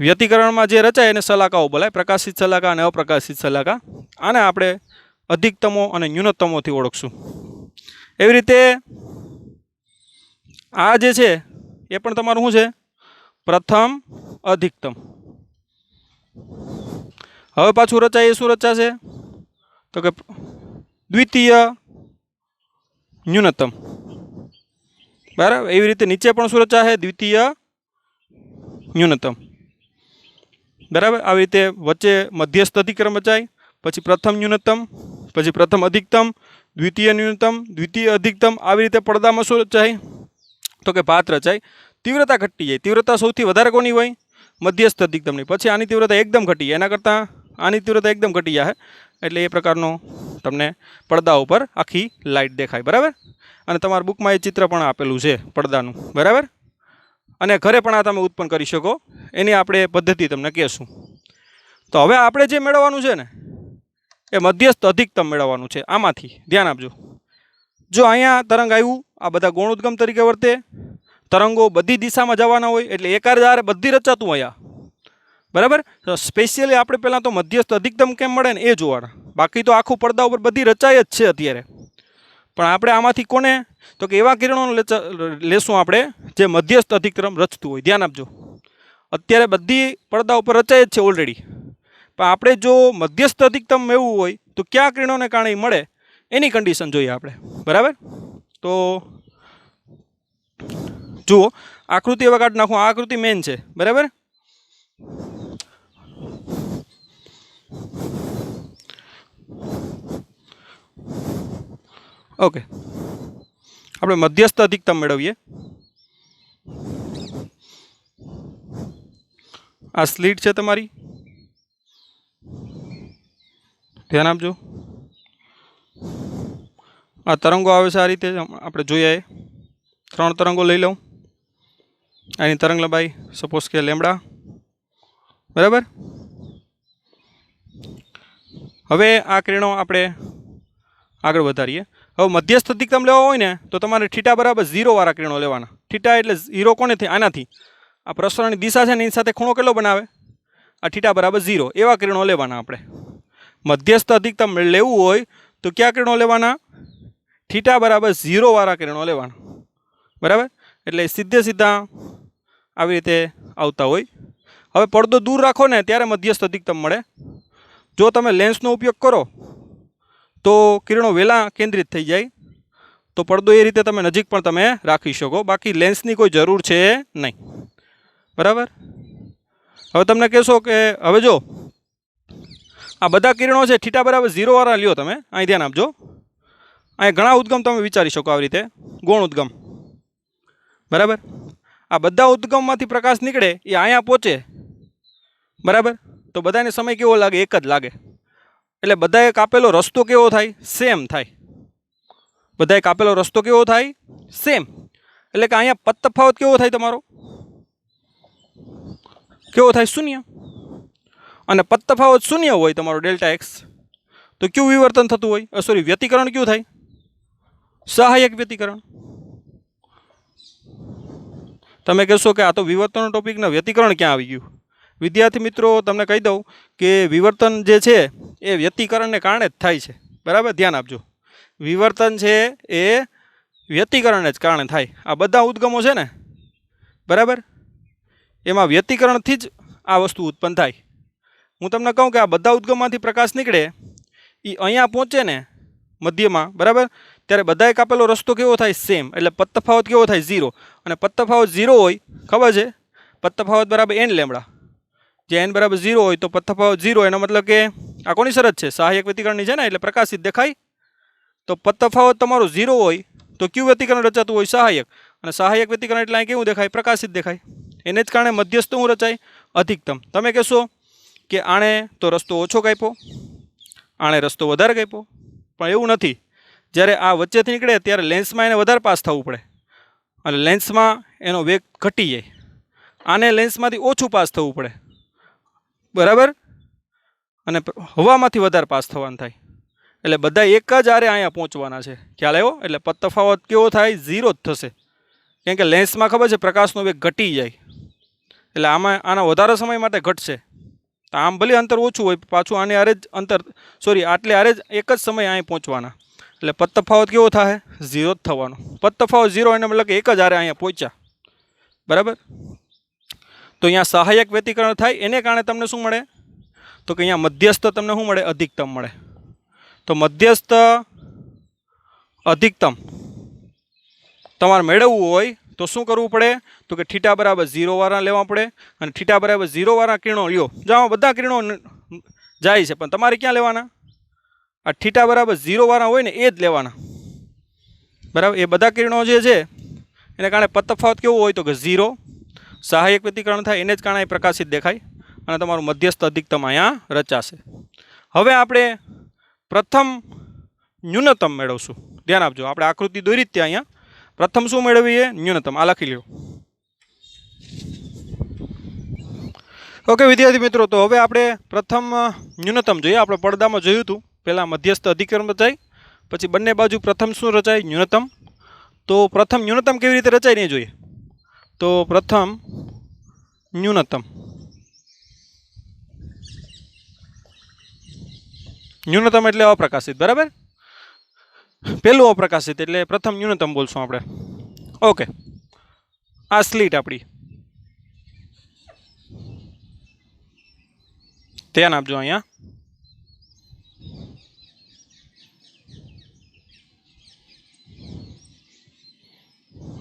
વ્યતિકરણમાં જે રચાય એને સલાકાઓ બોલાય, પ્રકાશિત સલાકા અને અપ્રકાશિત સલાકા. આને આપણે અધિકતમો અને ન્યૂનતમોથી ઓળખશું. એવી રીતે આ જે છે એ પણ તમારું શું છે? પ્રથમ અધિકતમ. હવે પાછું રચાય એ શું રચાશે? તો કે દ્વિતીય ન્યૂનતમ. બરાબર? એવી રીતે નીચે પણ શું રચાશે? દ્વિતીય ન્યૂનતમ. બરાબર? આવી રીતે વચ્ચે મધ્યસ્થ અધિક્રમ રચાય, પછી પ્રથમ ન્યૂનતમ, પછી પ્રથમ અધિકતમ, દ્વિતીય ન્યૂનતમ, દ્વિતીય અધિકતમ. આવી રીતે પડદામાં શું રચાય? તો કે ભાત રચાય. તીવ્રતા ઘટી જાય. તીવ્રતા સૌથી વધારે કોની હોય? મધ્યસ્થ અધિકતમની. પછી આની તીવ્રતા એકદમ ઘટી જાય, એના કરતાં આની તીવ્રતા એકદમ ઘટી જાય. એટલે એ પ્રકારનો તમને પડદા ઉપર આખી લાઇટ દેખાય. બરાબર? અને તમારા બુકમાં એ ચિત્ર પણ આપેલું છે પડદાનું. બરાબર? અને ઘરે પણ આ તમે ઉત્પન્ન કરી શકો. એની આપણે પદ્ધતિ તમને કહેશું. તો હવે આપણે જે મેળવવાનું છે ને એ મધ્યસ્થ અધિકતમ મેળવવાનું છે. આમાંથી ધ્યાન આપજો. જો અહીંયા તરંગ આવ્યું, આ બધા ગૌણોદ્ગમ તરીકે વર્તે. તરંગો બધી દિશામાં જવાના હોય એટલે એકાધારે બધી રચાતું અહીંયા. બરાબર? તો સ્પેશિયલી આપણે પહેલાં તો મધ્યસ્થ અધિકતમ કેમ મળે ને એ જોવાના. બાકી તો આખું પડદા ઉપર બધી રચાય જ છે અત્યારે. પણ આપણે આમાંથી કોને? તો કે એવા કિરણો લેશું આપણે જે મધ્યસ્થ અધિકતમ રચતું હોય. ધ્યાન આપજો. અત્યારે બધી પડદા ઉપર રચાય જ છે ઓલરેડી. પણ આપણે જો મધ્યસ્થ અધિકતમ મેળવવું હોય તો કયા કિરણોને કારણે મળે એની કન્ડિશન જોઈએ આપણે. બરાબર? તો જુઓ, આકૃતિ હવે કાઢી નાખું. આ આકૃતિ મેન છે. બરાબર? ઓકે, આપણે મધ્યસ્થ અધિકતમ મેળવીએ. આ સ્લીટ છે તમારી, ધ્યાન આપજો. આ તરંગો આવે છે આ રીતે. આપણે જોઈએ 3 તરંગો લઈ લઉં. આની તરંગ લંબાઈ સપોઝ કે લેમડા. બરાબર? હવે આ કિરણો આપણે આગળ વધારીએ. હવે મધ્યસ્થ અધિકતમ લેવા હોય ને તો તમારે થીટા બરાબર 0 વાળા કિરણો લેવાના. થીટા એટલે 0 કોને થાય? આનાથી. આ પ્રસરણની દિશા છે ને એની સાથે ખૂણો કેટલો બનાવે? આ થીટા બરાબર 0. એવા કિરણો લેવાના આપણે. મધ્યસ્થ અધિકતમ લેવું હોય તો કયા કિરણો લેવાના? થીટા બરાબર 0 વાળા કિરણો લેવાના. બરાબર? એટલે સીધા આવી રીતે આવતા હોય. હવે પડદો દૂર રાખો ને ત્યારે મધ્યસ્થ અધિકતમ મળે. જો તમે લેન્સનો ઉપયોગ કરો તો કિરણો વહેલા કેન્દ્રિત થઈ જાય, તો પડદો એ રીતે તમે નજીક પણ તમે રાખી શકો. બાકી લેન્સની કોઈ જરૂર છે નહીં. બરાબર? હવે તમને કહેશો કે હવે જો આ બધા કિરણો છે થીટા બરાબર 0 વાળા લ્યો તમે. અહીં ધ્યાન આપજો. અહીં ઘણા ઉદ્ગમ તમે વિચારી શકો આવી રીતે. ગૌણ ઉદ્ગમ. બરાબર? આ બધા ઉદ્ગમમાંથી પ્રકાશ નીકળે એ અહીંયા પહોંચે. બરાબર? તો બધાને સમય કેવો લાગે? એક જ લાગે. એટલે બધાએ કાપેલો રસ્તો કેવો થાય? સેમ થાય. બધાએ કાપેલો રસ્તો કેવો થાય? સેમ. એટલે કે અહીંયા પદ તફાવત કેવો થાય તમારો? કેવો થાય? 0. અને પદ તફાવત 0 હોય તમારો ડેલ્ટા એક્સ તો કયું વિવર્તન થતું હોય? સોરી, વ્યતિકરણ કયું થાય? સહાયક વ્યતિકરણ. તમે કહેશો કે આ તો વિવર્તનનો ટોપિક ને વ્યતિકરણ ક્યાં આવી ગયું? વિદ્યાર્થી મિત્રો, તમને કહી દઉં કે વિવર્તન જે છે એ વ્યતિકરણને કારણે જ થાય છે. બરાબર? ધ્યાન આપજો. વિવર્તન છે એ વ્યતિકરણને જ કારણે થાય. આ બધા ઉદ્ગમો છે ને, બરાબર, એમાં વ્યતિકરણથી જ આ વસ્તુ ઉત્પન્ન થાય. હું તમને કહું કે આ બધા ઉદ્ગમમાંથી પ્રકાશ નીકળે એ અહીંયા પહોંચે ને મધ્યમાં. બરાબર? ત્યારે બધાએ કાપેલો રસ્તો કેવો થાય? સેમ. એટલે પદ તફાવત કેવો થાય? 0. અને પદ તફાવત 0 હોય, ખબર છે? પદ તફાવત બરાબર n લેમડા. જે n બરાબર 0 હોય તો પદ તફાવત 0. એનો મતલબ કે આ કોની શરત છે? સહાયક વ્યતિકરણની છે ને, એટલે પ્રકાશિત દેખાય. તો પદ તફાવત તમારો 0 હોય તો કયું વ્યતિકરણ રચાતું હોય? સહાયક. અને સહાયક વ્યતિકરણ એટલે અહીં કેવું દેખાય? પ્રકાશિત દેખાય. એને જ કારણે મધ્યસ્થ શું રચાય? અધિકતમ. તમે કહેશો કે આણે તો રસ્તો ઓછો કાપ્યો, આણે રસ્તો વધારે કાપ્યો, પણ એવું નથી. જ્યારે આ વચ્ચેથી નીકળે ત્યારે લેન્સમાં એને વધારે પાસ થવું પડે અને લેન્સમાં એનો વેગ ઘટી જાય. આને લેન્સમાંથી ઓછું પાસ થવું પડે, બરાબર, અને હવામાંથી વધારે પાસ થવાનું થાય. એટલે બધા એક જ આરે અહીંયા પહોંચવાના છે. ખ્યાલ આવ્યો? એટલે પદ તફાવત કેવો થાય? 0 જ થશે. કેમ કે લેન્સમાં ખબર છે પ્રકાશનો વેગ ઘટી જાય, એટલે આમાં આના વધારે સમય માટે ઘટશે. તો આમ ભલે અંતર ઓછું હોય, પાછું આને આરે જ અંતર આટલે આરે જ એક જ સમય અહીં પહોંચવાના. એટલે પદ તફાવત કેવો થાય? 0 જ થવાનો. પદ તફાવત 0 એને મતલબ કે એક જ આરે અહીંયા પહોંચ્યા, બરાબર. તો અહીંયા સહાયક વ્યતિકરણ થાય, એને કારણે તમને શું મળે? તો કે અહીંયા મધ્યસ્થ તમને શું મળે? અધિકતમ મળે. તો મધ્યસ્થ અધિકતમ તમારે મેળવવું હોય તો શું કરવું પડે? તો કે θ બરાબર 0 વાળા લેવા પડે, અને θ બરાબર 0 વાળા કિરણો લ્યો. જાઓ બધા કિરણો જાય છે, પણ તમારે ક્યાં લેવાના? આ θ બરાબર 0 વાળા હોય ને એ જ લેવાના, બરાબર. એ બધા કિરણો જે છે એને કારણે પદ તફાવત કેવો હોય? તો કે 0. સહાયક વ્યતિકરણ થાય, એને જ કારણે પ્રકાશિત દેખાય, અને તમારું મધ્યસ્થ અધિકતમ અહીંયા રચાશે. હવે આપણે પ્રથમ ન્યૂનતમ મેળવશું. ધ્યાન આપજો, આપણે આકૃતિ દોરી જ ત્યાં અહીંયા. પ્રથમ શું મેળવીએ? ન્યૂનતમ. આ લખી લ્યો. ઓકે વિદ્યાર્થી મિત્રો, તો હવે આપણે પ્રથમ ન્યૂનતમ જોઈએ. આપણે પડદામાં જોયું હતું પહેલાં મધ્યસ્થ અધિકરણ રચાય, પછી બંને બાજુ પ્રથમ શું રચાય? ન્યૂનતમ. તો પ્રથમ ન્યૂનતમ કેવી રીતે રચાય નહીં જોઈએ. તો પ્રથમ ન્યૂનતમ, ન્યૂનતમ એટલે અપ્રકાશિત, બરાબર. પહેલું અપ્રકાશિત એટલે પ્રથમ ન્યૂનતમ બોલશું આપણે. ઓકે, આ સ્લીટ આપણી, ધ્યાન આપજો અહીંયા.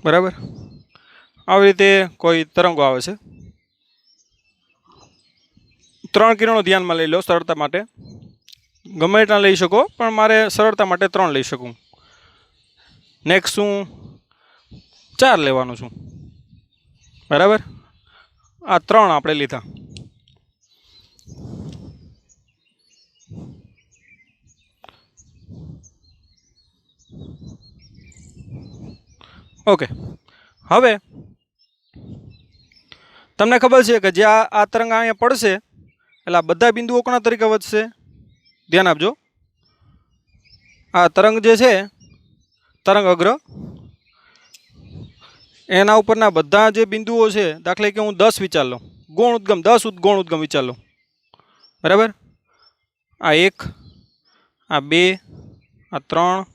બરાબર, આવી રીતે કોઈ તરંગો આવે છે. 3 કિરણો ધ્યાનમાં લઈ લો સરળતા માટે. ગમે એટલા લઈ શકો, પણ મારે સરળતા માટે 3 લઈ શકું. નેક્સ્ટ હું 4 લેવાનું છું, બરાબર. આ 3 આપણે લીધા. ઓકે, હવે તમને ખબર છે કે જ્યાં આ તરંગ અહીંયા પડશે એટલે આ બધા બિંદુઓ કોના તરીકે વધશે? ધ્યાન આપજો. આ તરંગ જે છે, તરંગ અગ્ર, એના ઉપરના બધા જે બિંદુઓ છે, દાખલા કે હું 10 વિચાર લઉં, ગૌણ ઉદ્ગમ 10 ગૌણ ઉદ્ગમ વિચાર લઉં, બરાબર. આ 1, આ 2, આ 3,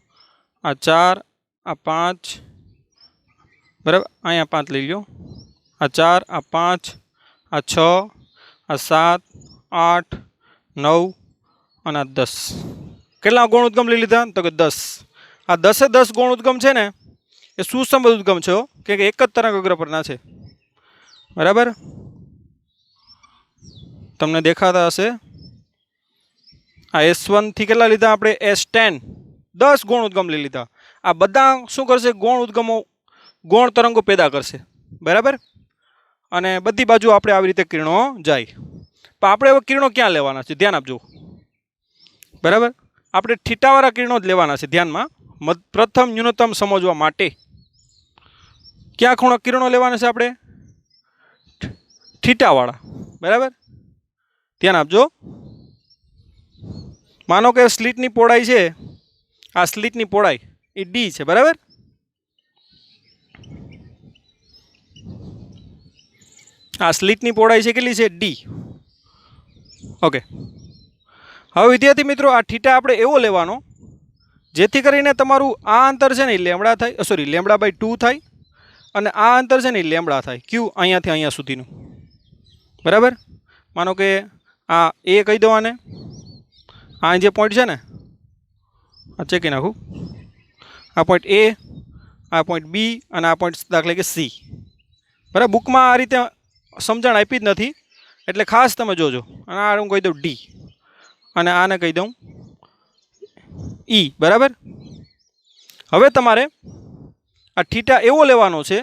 આ 4, આ 5, બરાબર. અહીંયા 5 લઈ લો. આ 4, આ 5, આ 6, આ 7, 8, 9 અને આ 10. કેટલા ગૌણ ઉદ્ગમ લઈ લીધા? તો કે 10. આ 10 ગૌણ ઉદ્ગમ છે ને એ સુસંબદ્ધ ઉદ્ગમ છે, કે એક જ તરંગ અગ્ર પરના છે, બરાબર. તમને દેખાતા હશે. આ S1 થી કેટલા લીધા આપણે? S10, 10 ગૌણ ઉદ્ગમ લઈ લીધા. આ બધા શું કરશે? ગૌણ ઉદ્ગમો, ગૌણ તરંગો પેદા કરશે, બરાબર. અને બધી બાજુ આપણે આવી રીતે કિરણો જાય. પણ આપણે હવે કિરણો ક્યાં લેવાના છે? ધ્યાન આપજો, બરાબર. આપણે થીટાવાળા કિરણો જ લેવાના છે ધ્યાનમાં. પ્રથમ ન્યૂનતમ સમજવા માટે ક્યાં ખૂણો કિરણો લેવાના છે આપણે? થીટાવાળા, બરાબર. ધ્યાન આપજો. માનો કે સ્લીટની પહોળાઈ છે, આ સ્લીટની પહોળાઈ એ D છે, બરાબર. આ સ્લીટની પહોળાઈ છે કેટલી છે? D. ઓકે, હવે વિદ્યાર્થી મિત્રો આ થીટા આપણે એવો લેવાનો જેથી કરીને તમારું આ અંતર છે ને એ લેમડા થાય, સોરી λ/2 થાય, અને આ અંતર છે ને એ લેમડા થાય. ક્યુ અહીંયાથી અહીંયા સુધીનું, બરાબર. માનો કે આ A કહી દો આને, આ જે પોઈન્ટ છે ને આ ચેકી નાખું, આ પોઈન્ટ A, આ પોઈન્ટ B અને આ પોઈન્ટ દાખલા કે C, બરાબર. બુકમાં આ રીતે સમજણ આપી જ નથી, એટલે ખાસ તમે જોજો. અને આ હું કહી દઉં D, અને આને કહી દઉં E, બરાબર. હવે તમારે આ થીટા એવો લેવાનો છે,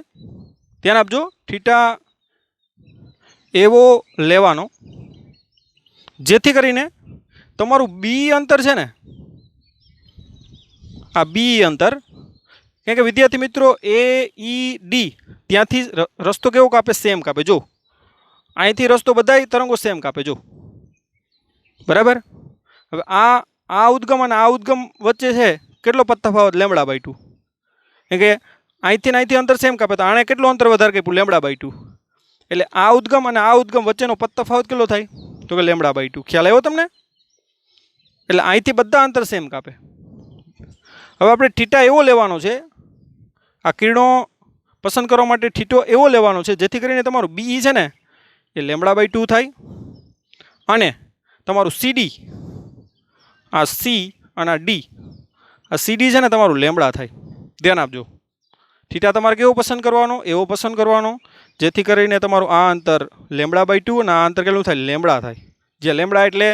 ધ્યાન આપજો. થીટા એવો લેવાનો જેથી કરીને તમારું બી અંતર છે ને, આ બી અંતર, કારણ કે વિદ્યાર્થી મિત્રો એ ઈ ડી ત્યાંથી રસ્તો કેવો કાપે? સેમ કાપે. જો અહીંથી રસ્તો બધાય તરંગો સેમ કાપે. જો બરાબર. હવે આ ઉદ્ગમ અને આ ઉદ્ગમ વચ્ચે છે કેટલો તફાવત? λ/2. કારણ કે અહીંથી અંતર સેમ કાપે તો આણે કેટલું અંતર વધારે કાપ્યું? λ/2. એટલે આ ઉદ્ગમ અને આ ઉદ્ગમ વચ્ચેનો તફાવત કેટલો થાય? તો કે λ/2. ખ્યાલ આવ્યો તમને? એટલે અહીંથી બધા અંતર સેમ કાપે. હવે આપણે થીટા એવો લેવાનો છે, આ કિરણો પસંદ કરવા માટે થીટો એવો લેવાનો છે જેથી કરીને તમારું બી છે ને એ λ/2 થાય અને તમારું સીડી, આ સી અને આ ડી, આ સીડી છે ને તમારું લેમડા થાય. ધ્યાન આપજો. થીટા તમારે કેવો પસંદ કરવાનો? એવો પસંદ કરવાનો જેથી કરીને તમારું આ અંતર λ/2 અને આ અંતર કેટલું થાય? લેમડા થાય. જે લેમડા એટલે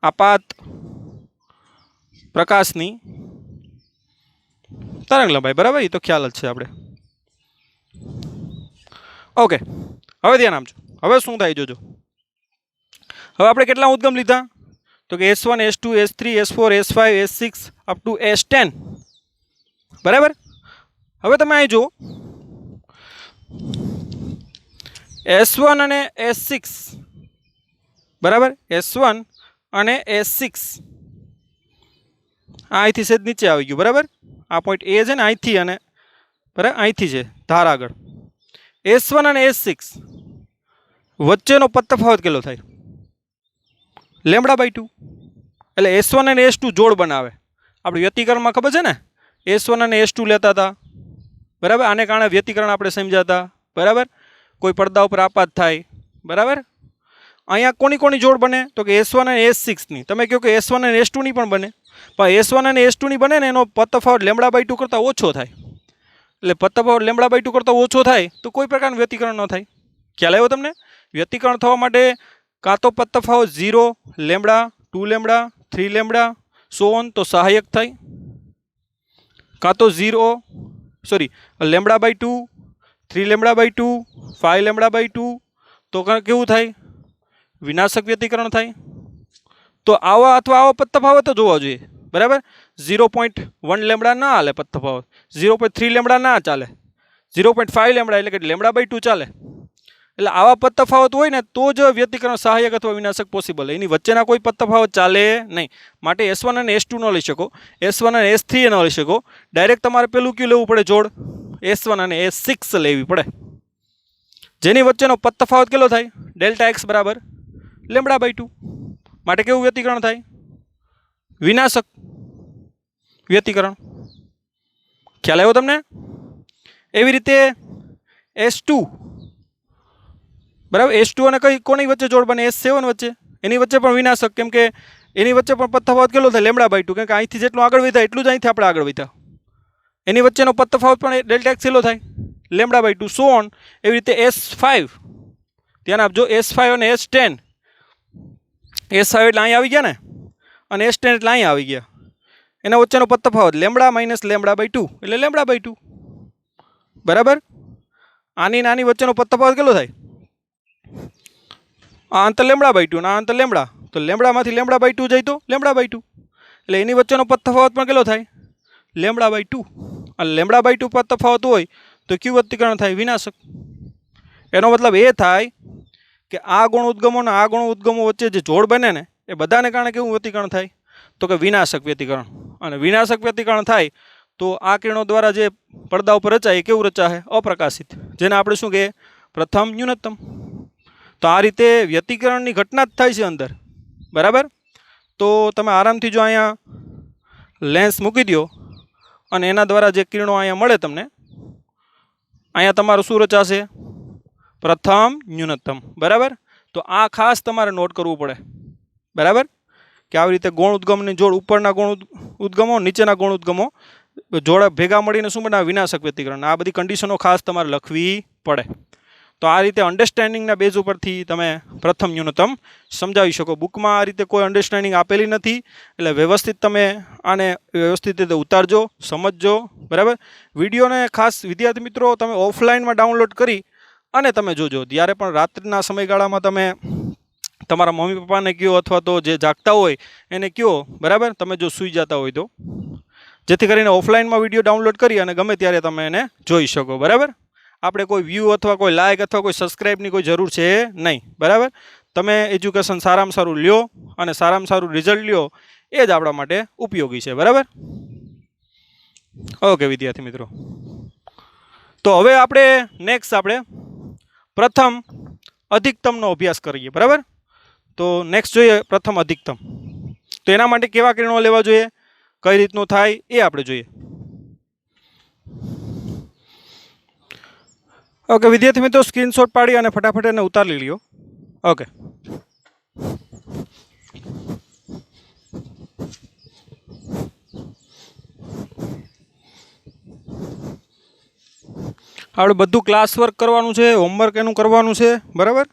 આપાત પ્રકાશની તરંગ લંબાઈ. બરાબર, એ તો ખ્યાલ જ છે આપણે. ઓકે, હવે ધ્યાન આપજો. હવે શું થાય જોજો. હવે આપણે કેટલા ઉદ્ગમ લીધા? તો કે S1, S2, S3, S4, S5, S6 up to S10. બરાબર. હવે તમે અહીં જુઓ, S1 અને S6, બરાબર, S1 અને S6 અહીંથી સેજ નીચે આવી ગયું. બરાબર, આ પોઈન્ટ એ છે ને અહીંથી, અને બરાબર અહીંથી છે ધાર આગળ. S1 અને S6 વચ્ચેનો તફાવત કેટલો થાય? λ/2. એટલે S1 અને S2 જોડ બનાવે. આપણે વ્યતિકરણમાં ખબર છે ને, S1 અને S2 લેતા હતા. બરાબર, આને કારણે વ્યતિકરણ આપણે સમજાતા. બરાબર, કોઈ પડદા ઉપર આપાત થાય. બરાબર, અહીંયા કોની જોડ બને? તો કે S1 અને S6 ની. તમે કહો કે S1 અને S2 ની પણ બને, પણ S1 અને S2 ની બને ને એનો તફાવત λ/2 કરતાં ઓછો થાય. એટલે તફાવત λ/2 કરતાં ઓછો થાય તો કોઈ પ્રકારનું વ્યતિકરણ ન થાય. ખ્યાલ આવ્યો તમને? વ્યતિકરણ થવા માટે કાં તો તફાવત 0, λ, 2λ, 3λ સો ઓન તો સહાયક થાય, કાં તો λ/2, 3λ/2, 5λ/2 તો કેવું થાય? વિનાશક વ્યતિકરણ થાય. તો આવા અથવા આવા તફાવત જોવા જોઈએ. બરાબર, 0.1 લેમ્બડા ના હાલે તફાવત, 0.3 લેમ્બડા ના ચાલે, 0.5 લેમ્બડા એટલે કે λ/2 ચાલે. એટલે આવા તફાવત હોય ને તો જ વ્યતિકરણ સહાયક અથવા વિનાશક પોસિબલ. એની વચ્ચેના કોઈ તફાવત ચાલે નહીં. માટે S1 અને S2 ન લઈ શકો, S1 અને S3 ન લઈ શકો. ડાયરેક્ટ તમારે પેલું કયું લેવું પડે? જોડ S1 અને S6 લેવી પડે, જેની વચ્ચેનો તફાવત કેટલો થાય? Δx બરાબર λ/2. માટે કેવું વ્યતિકરણ થાય? વિનાશક વ્યતિકરણ. ખ્યાલ આવ્યો તમને? એવી રીતે S2, બરાબર, S2 અને કોની વચ્ચે જોડ બને? S7 વચ્ચે. એની વચ્ચે પણ વિનાશક, કેમ કે એની વચ્ચે પણ તફાવત કેટલો થાય? λ/2. કેમ કે અહીંથી જેટલું આગળ વધ્યા એટલું જ અહીંથી આપણે આગળ વધ્યા. એની વચ્ચેનો તફાવત પણ Δx કેટલો થાય? λ/2 સો ઓન. એવી રીતે S5, ધ્યાન આપજો, S5 અને S10. S5 એટલે અહીંયા આવી ગયા ને, અને S10 એટલે અહીંયા આવી ગયા. એના વચ્ચેનો તફાવત λ - λ/2 એટલે λ/2. બરાબર. આની નાની વચ્ચેનો તફાવત કેટલો થાય? આ અંતર λ/2 અને આ અંતર લેમ્બડા, તો લેમ્બડામાંથી λ/2 જાય તો λ/2. એટલે એની વચ્ચેનો તફાવત પણ કેટલો થાય? λ/2. અને λ/2 તફાવત હોય તો કયું વ્યતિકરણ થાય? વિનાશક. એનો મતલબ એ થાય કે આ ગુણ ઉદ્ગમો અને આ ગુણ ઉદ્ગમો વચ્ચે જે જોડ બને ને એ બધાને કારણે કેવું વ્યતિકરણ થાય? તો કે વિનાશક વ્યતિકરણ. અને વિનાશક વ્યતિકરણ થાય તો આ કિરણો દ્વારા જે પડદા ઉપર રચાય એ કેવું રચાય? અપ્રકાશિત, જેને આપણે શું કહીએ? પ્રથમ ન્યૂનતમ. તો આ રીતે વ્યતિકરણની ઘટના જ થાય છે અંદર. બરાબર. તો તમે આરામથી જો અહીંયા લેન્સ મૂકી દો અને એના દ્વારા જે કિરણો અહીંયા મળે તમને, અહીંયા તમારું શું રચાશે? પ્રથમ ન્યૂનતમ. બરાબર. તો આ ખાસ તમારે નોટ કરવું પડે. બરાબર, કે આવી રીતે ગૌણ ઉદ્ગમની જોડ, ઉપરના ગૌણ ઉદ્ગમો, નીચેના ગૌણ ઉદ્ગમો જોડ ભેગા મળીને શું બનાવે? વિનાશક વ્યતિકરણ. આ બધી કન્ડિશનો ખાસ તમારે લખવી પડે. તો આ રીતે અન્ડરસ્ટેન્ડિંગના બેઝ ઉપરથી તમે પ્રથમ ન્યૂનતમ સમજાવી શકો. બુકમાં આ રીતે કોઈ અન્ડરસ્ટેન્ડિંગ આપેલી નથી, એટલે વ્યવસ્થિત તમે આને વ્યવસ્થિત રીતે ઉતારજો, સમજજો. બરાબર. વિડીયોને ખાસ વિદ્યાર્થી મિત્રો તમે ઓફલાઈનમાં ડાઉનલોડ કરી અને તમે જોજો. જ્યારે પણ રાત્રિના સમયગાળામાં તમે તમારા મમ્મી પપ્પાને કહો અથવા તો જે જાગતા હોય એને કહો, બરાબર, તમે જો સૂઈ જતા હોય તો, જેથી કરીને ઓફલાઈનમાં વિડીયો ડાઉનલોડ કરી અને ગમે ત્યારે તમે એને જોઈ શકો, બરાબર. આપણે કોઈ વ્યૂ અથવા કોઈ લાઇક અથવા કોઈ સબસ્ક્રાઈબની કોઈ જરૂર છે નહીં, બરાબર. તમે એજ્યુકેશન સારામાં સારું લ્યો અને સારામાં સારું રિઝલ્ટ લ્યો, એ જ આપણા માટે ઉપયોગી છે, બરાબર. ઓકે વિદ્યાર્થી મિત્રો, તો હવે આપણે નેક્સ્ટ આપણે પ્રથમ અધિકતમનો અભ્યાસ કરીએ, બરાબર. તો નેક્સ્ટ જોઈએ પ્રથમ અધિકતમ. તો એના માટે કેવા કિરણો લેવા જોઈએ, કઈ રીતનું થાય એ આપણે જોઈએ. ઓકે વિદ્યાર્થી મિત્રો, સ્ક્રીનશોટ પાડી અને ફટાફટ એને ઉતારી લ્યો. ઓકે, આપણે બધું ક્લાસ વર્ક કરવાનું છે, હોમવર્ક એનું કરવાનું છે, બરાબર.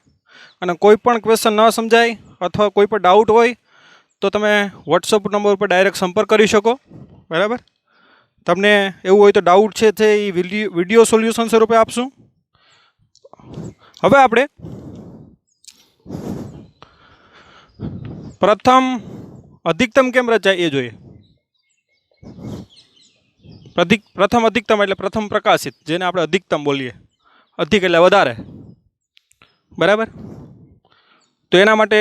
અને કોઈ પણ ક્વેશ્ચન ન સમજાય અથવા કોઈ પણ ડાઉટ હોય તો તમે વોટ્સઅપ નંબર ઉપર ડાયરેક્ટ સંપર્ક કરી શકો, બરાબર. તમને એવું હોય તો ડાઉટ છે તે એ વિડીયો સોલ્યુશન સ્વરૂપે આપશું. હવે આપણે પ્રથમ અધિકતમ કેમ રચાય એ જોઈએ. પ્રથમ અધિકતમ એટલે પ્રથમ પ્રકાશિત, જેને આપણે અધિકતમ બોલીએ. અધિક એટલે વધારે, બરાબર. તો એના માટે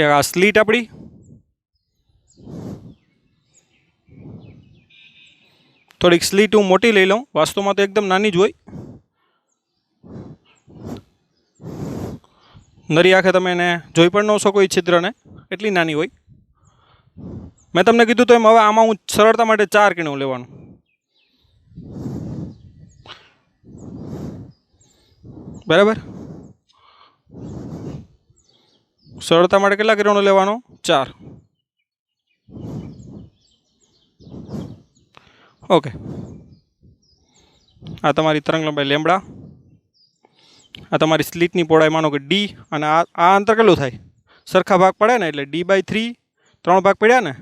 આ સ્લીટ આપણી થોડીક સ્લીટ હું મોટી લઈ લઉં, વાસ્તવમાં તો એકદમ નાની જ હોય. નરી આંખે તમે એને જોઈ પણ ન શકો એ છિદ્રને, એટલી નાની હોય. મેં તમને કીધું તો એમ હવે આમાં હું સરળતા માટે 4 કિરણો લેવાનું, બરાબર. સરળતા માટે કેટલા કિરણો લેવાનો, 4. ઓકે, આ તમારી તરંગ લંબાઈ લેમ્બડા, આ તમારી સ્લીટની પહોળાઈ માનો કે ડી, અને આ અંતર કેટલું થાય, સરખા ભાગ પડે ને એટલે D/3, 3 ભાગ પડ્યા ને,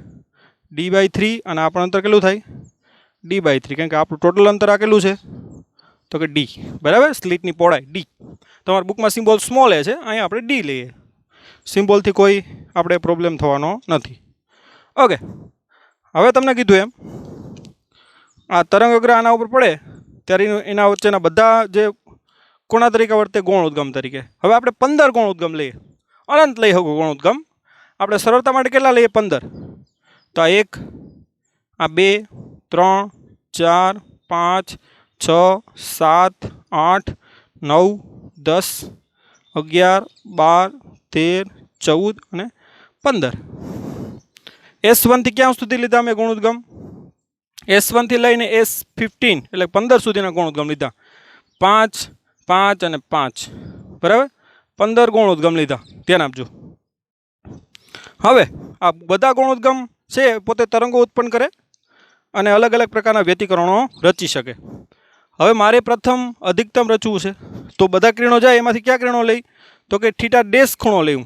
D/3, અને આપણું અંતર કેટલું થાય, D/3, કારણ કે આપણું ટોટલ અંતર આ કેટલું છે તો કે ડી, બરાબર. સ્લીટની પહોળાઈ ડી. તમારા બુકમાં સિમ્બોલ સ્મોલ એ છે, અહીંયા આપણે ડી લઈએ. સિમ્બોલથી કોઈ આપણે પ્રોબ્લેમ થવાનો નથી. ઓકે, હવે તમને કીધું એમ આ તરંગ અગ્ર આના ઉપર પડે ત્યારે એના વચ્ચેના બધા જે કોના તરીકે વર્તે, ગૌણ ઉદ્ગમ તરીકે. હવે આપણે 15 ગૌણ ઉદ્ગમ લઈએ, અનંત લઈ શકો ગૌણ ઉદ્ગમ. આપણે સરળતા માટે કેટલા લઈએ, 15. તો આ 1, આ 2, 3, 4, 5, 6, 7, 8, 9, 10, 11, 12, 13, 14 અને 15. S1 થી ક્યાં સુધી લીધા અમે ગૌણ ઉદ્ગમ, S1 થી લઈને S15 એટલે 15 સુધીના ગૌણ ઉદ્ગમ લીધા. 5, 5 અને 5, બરાબર. 15 ગૌણ ઉદ્ગમ લીધા, ધ્યાન આપજો. હવે આ બધા ગૌણ ઉદ્ગમ છે પોતે તરંગો ઉત્પન્ન કરે અને અલગ અલગ પ્રકારના વ્યતિકરણો રચી શકે. હવે મારે પ્રથમ અધિકતમ રચવું છે, તો બધા કિરણો જાય એમાંથી કયા કિરણો લઈ, તો કે થીટા ડેશ ખૂણો લઈ,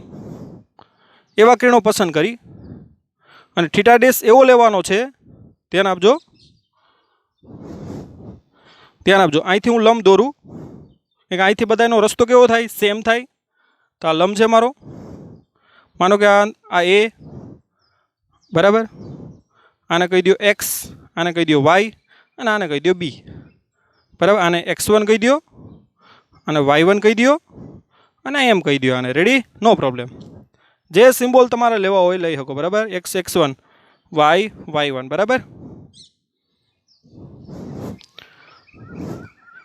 એવા કિરણો પસંદ કરી. અને થીટા ડેશ એવો લેવાનો છે, ધ્યાન આપજો, ધ્યાન આપજો. અહીંથી હું લંબ દોરું, અહીંથી બધાનો રસ્તો કેવો થાય, સેમ થાય. તો આ લંબ છે મારો, માનો કે આ એ, બરાબર. આને કહી દો એક્સ, આને કહી દો વાય, અને આને કહી દો બી, બરાબર. આને x1 કહી દો, અને y1 કહી દો, અને એમ કહી દો આને. રેડી, નો પ્રોબ્લેમ. જે સિમ્બોલ તમારે લેવા હોય લઈ શકો, બરાબર. x1, y1, બરાબર.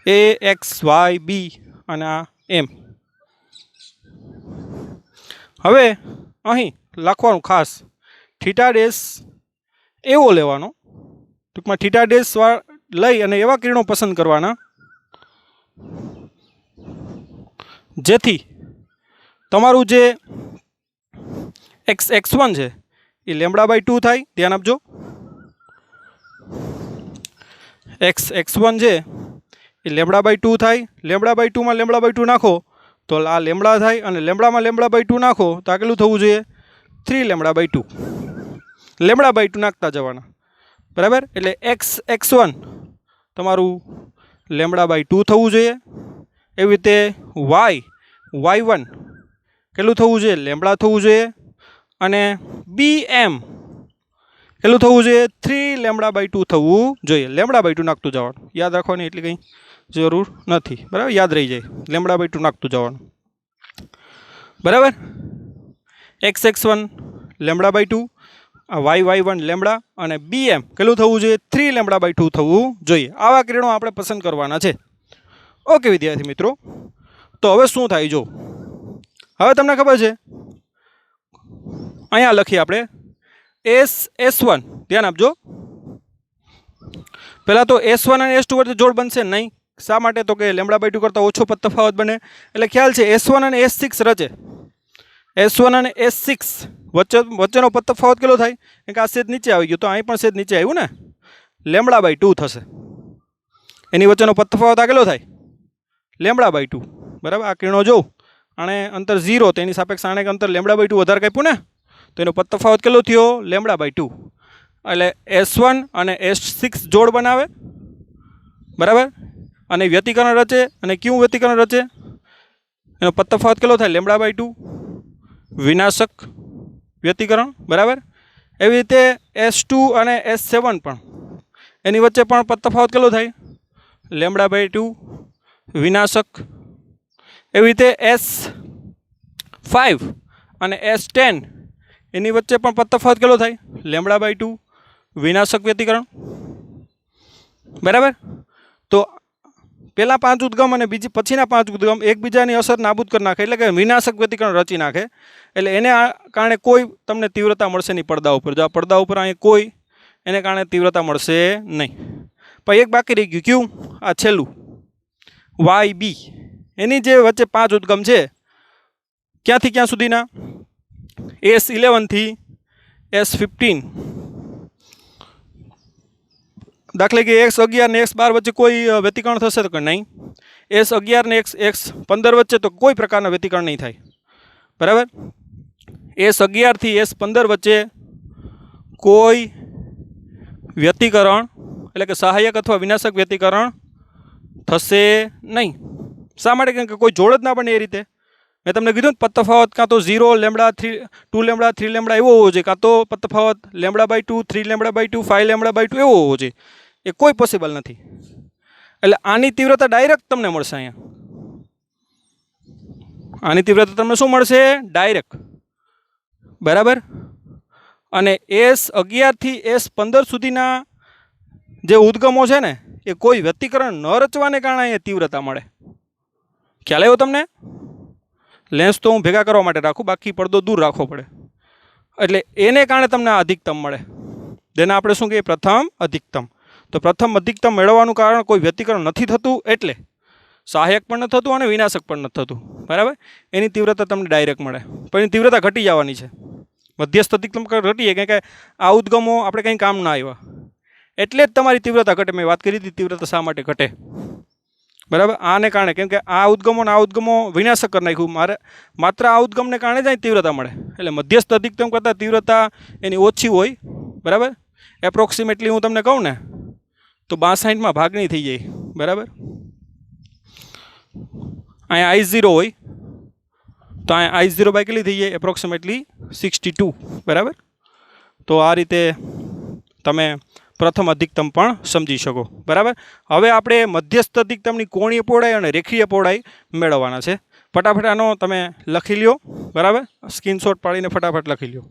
એ એક્સ વાય બી અને આ એમ. હવે અહીં લખવાનું ખાસ, થીટા ડેશ એવો લેવાનો, ટૂંકમાં થીટા ડેશ લઈ અને એવા કિરણો પસંદ કરવાના જેથી તમારું જે x1 છે એ λ/2 થાય. ધ્યાન આપજો, x1 છે એ λ/2 થાય. λ/2 માં λ/2 નાખો તો આ લેમ્બડા થાય, અને લેમ્બડામાં λ/2 નાખો તો આ કેટલું થવું જોઈએ, 3λ/2. λ/2 નાખતા જવાના, બરાબર. એટલે x1 તમારું λ/2 થવું જોઈએ. એવી રીતે y y1 કેટલું થવું જોઈએ? લેમ્બડા થવું જોઈએ. અને bm કેટલું થવું જોઈએ? 3 લેમ્બડા બાય 2 થવું જોઈએ. લેમ્બડા બાય 2 નાખતું જવાનું, યાદ રાખવાની એટલી કંઈ જરૂર નથી, બરાબર? યાદ રહી જાય, લેમ્બડા બાય 2 નાખતું જવાનું, બરાબર? x1 lambda by 2, y1 lambda, અને bm કેટલું થવું જોઈએ? 3 લેમ્બડા બાય 2 થવું જોઈએ. આવા કિરણો આપણે પસંદ કરવાના છે. ઓકે વિદ્યાર્થી મિત્રો, તો હવે શું થાય જો, હવે તમને ખબર છે અહીંયા લખીએ આપણે S1, ધ્યાન આપજો. પહેલાં તો S1 અને S2 વચ્ચે જોડ બનશે નહીં. શા માટે? તો કે લેમ્બડા બાય 2 કરતાં ઓછો તફાવત બને, એટલે ખ્યાલ છે S1 અને S6 રચે. S1 અને S6 વચ્ચેનો તફાવત કેટલો થાય? કે આ સેજ નીચે આવી ગયું, તો અહીં પણ સેજ નીચે આવ્યું ને, લેમ્બડા બાય 2 થશે. એની વચ્ચેનો તફાવત આ કેટલો થાય? લેમ્બડા બાય 2, બરાબર? આ કિરણો જોઉં આણે અંતર 0, તો એની સાપેક્ષ આણે અંતર લેમ્બડા બાય 2 વધારે કાપ્યું ને, તો એનો તફાવત કેટલો થયો? Lambda by 2. એટલે S1 અને S6 જોડ બનાવે, બરાબર? અને વ્યતિકરણ રચે, અને ક્યું વ્યતિકરણ રચે? એનો તફાવત કેટલો થાય? Lambda by 2. વિનાશક વ્યતિકરણ, બરાબર? એવી રીતે S2 અને S7 પણ, એની વચ્ચે પણ તફાવત કેટલો થાય? લેમ્બડા બાય 2, વિનાશક. એવી રીતે S5 અને S10, એની વચ્ચે પણ તફાવત કેટલો થાય? લેમ્બડા બાય 2, વિનાશક વ્યતિકરણ, બરાબર? તો પહેલાં 5 ઉદ્ગમ અને પછીના 5 ઉદ્ગમ એકબીજાની અસર નાબૂદ કરી નાખે, એટલે કે વિનાશક વ્યતિકરણ રચી નાખે. એટલે એને કારણે કોઈ તમને તીવ્રતા મળશે નહીં પડદા ઉપર. જો આ પડદા ઉપર અહીં કોઈ એને કારણે તીવ્રતા મળશે નહીં. પણ એક બાકી રહી ગયું, ક્યું? આ છેલ્લું YB, એની જે વચ્ચે 5 ઉદ્ગમ છે, ક્યાંથી ક્યાં સુધીના? S11 થી S15. દાખલા કે X11 ને X12 વચ્ચે કોઈ વ્યતિકરણ થશે તો કે નહીં. S11 ને X15 વચ્ચે તો કોઈ પ્રકારના વ્યતિકરણ નહીં થાય, બરાબર? S11 થી S15 વચ્ચે કોઈ વ્યતિકરણ, એટલે કે સહાયક અથવા વિનાશક વ્યતિકરણ થશે નહીં. શા માટે? કેમ કે કોઈ જોડ જ ના બને એ રીતે. મેં તમને કીધું ને, તફાવત કાં તો 0 લેમ્બડા 3 2 લેમ્બડા 3 લેમ્બડા એવો હોવો જોઈએ, કાં તો તફાવત lambda by 2 3 lambda by 2 5 lambda by 2 એવો હોવો જોઈએ. એ કોઈ પોસિબલ નથી. એટલે આની તીવ્રતા ડાયરેક્ટ તમને મળશે અહીંયા. આની તીવ્રતા તમને શું મળશે? ડાયરેક્ટ, બરાબર? અને S11 થી S15 સુધીના જે ઉદ્ગમો છે ને, એ કોઈ વ્યતિકરણ ન રચવાને કારણે અહીંયા તીવ્રતા મળે. ખ્યાલ આવ્યો તમને? લેન્સ તો હું ભેગા કરવા માટે રાખું, બાકી પડદો દૂર રાખવો પડે. એટલે એને કારણે તમને આ અધિકતમ મળે, જેને આપણે શું કહીએ? પ્રથમ અધિકતમ. તો પ્રથમ અધિકતમ મેળવવાનું કારણ કોઈ વ્યતિકરણ નથી થતું, એટલે સહાયક પણ નથી થતું અને વિનાશક પણ નથી થતું, બરાબર? એની તીવ્રતા તમને ડાયરેક્ટ મળે. પણ એની તીવ્રતા ઘટી જવાની છે. મધ્યસ્થ અધિકતમ ઘટીએ, કારણ કે આ ઉદ્ગમો આપણે કંઈ કામ ના આવ્યા, એટલે જ તમારી તીવ્રતા ઘટે. મેં વાત કરી હતી તીવ્રતા શા માટે ઘટે, બરાબર? આને કારણે, કેમ કે આ ઉદ્ગમો ને આ ઉદ્ગમો વિનાશક કરી નાખ્યું. માત્ર આ ઉદ્ગમને કારણે જ અહીં તીવ્રતા મળે. એટલે મધ્યસ્થ અધિકતમ કરતાં તીવ્રતા એની ઓછી હોય, બરાબર? એપ્રોક્સિમેટલી હું તમને કહું ને તો 62માં ભાગની થઈ જાય, બરાબર? અહીંયા I0 હોય તો અહીંયા I0 બાય કેટલી થઈ જાય? એપ્રોક્સિમેટલી 62, બરાબર? તો આ રીતે તમે પ્રથમ અધિકતમ પણ સમજી શકો, બરાબર? હવે આપણે મધ્યસ્થ અધિકતમની કોણીય પહોળાઈ અને રેખીય પહોળાઈ મેળવવાના છે. ફટાફટ આનો તમે લખી લ્યો, બરાબર? સ્ક્રીનશોટ પાડીને ફટાફટ લખી લ્યો.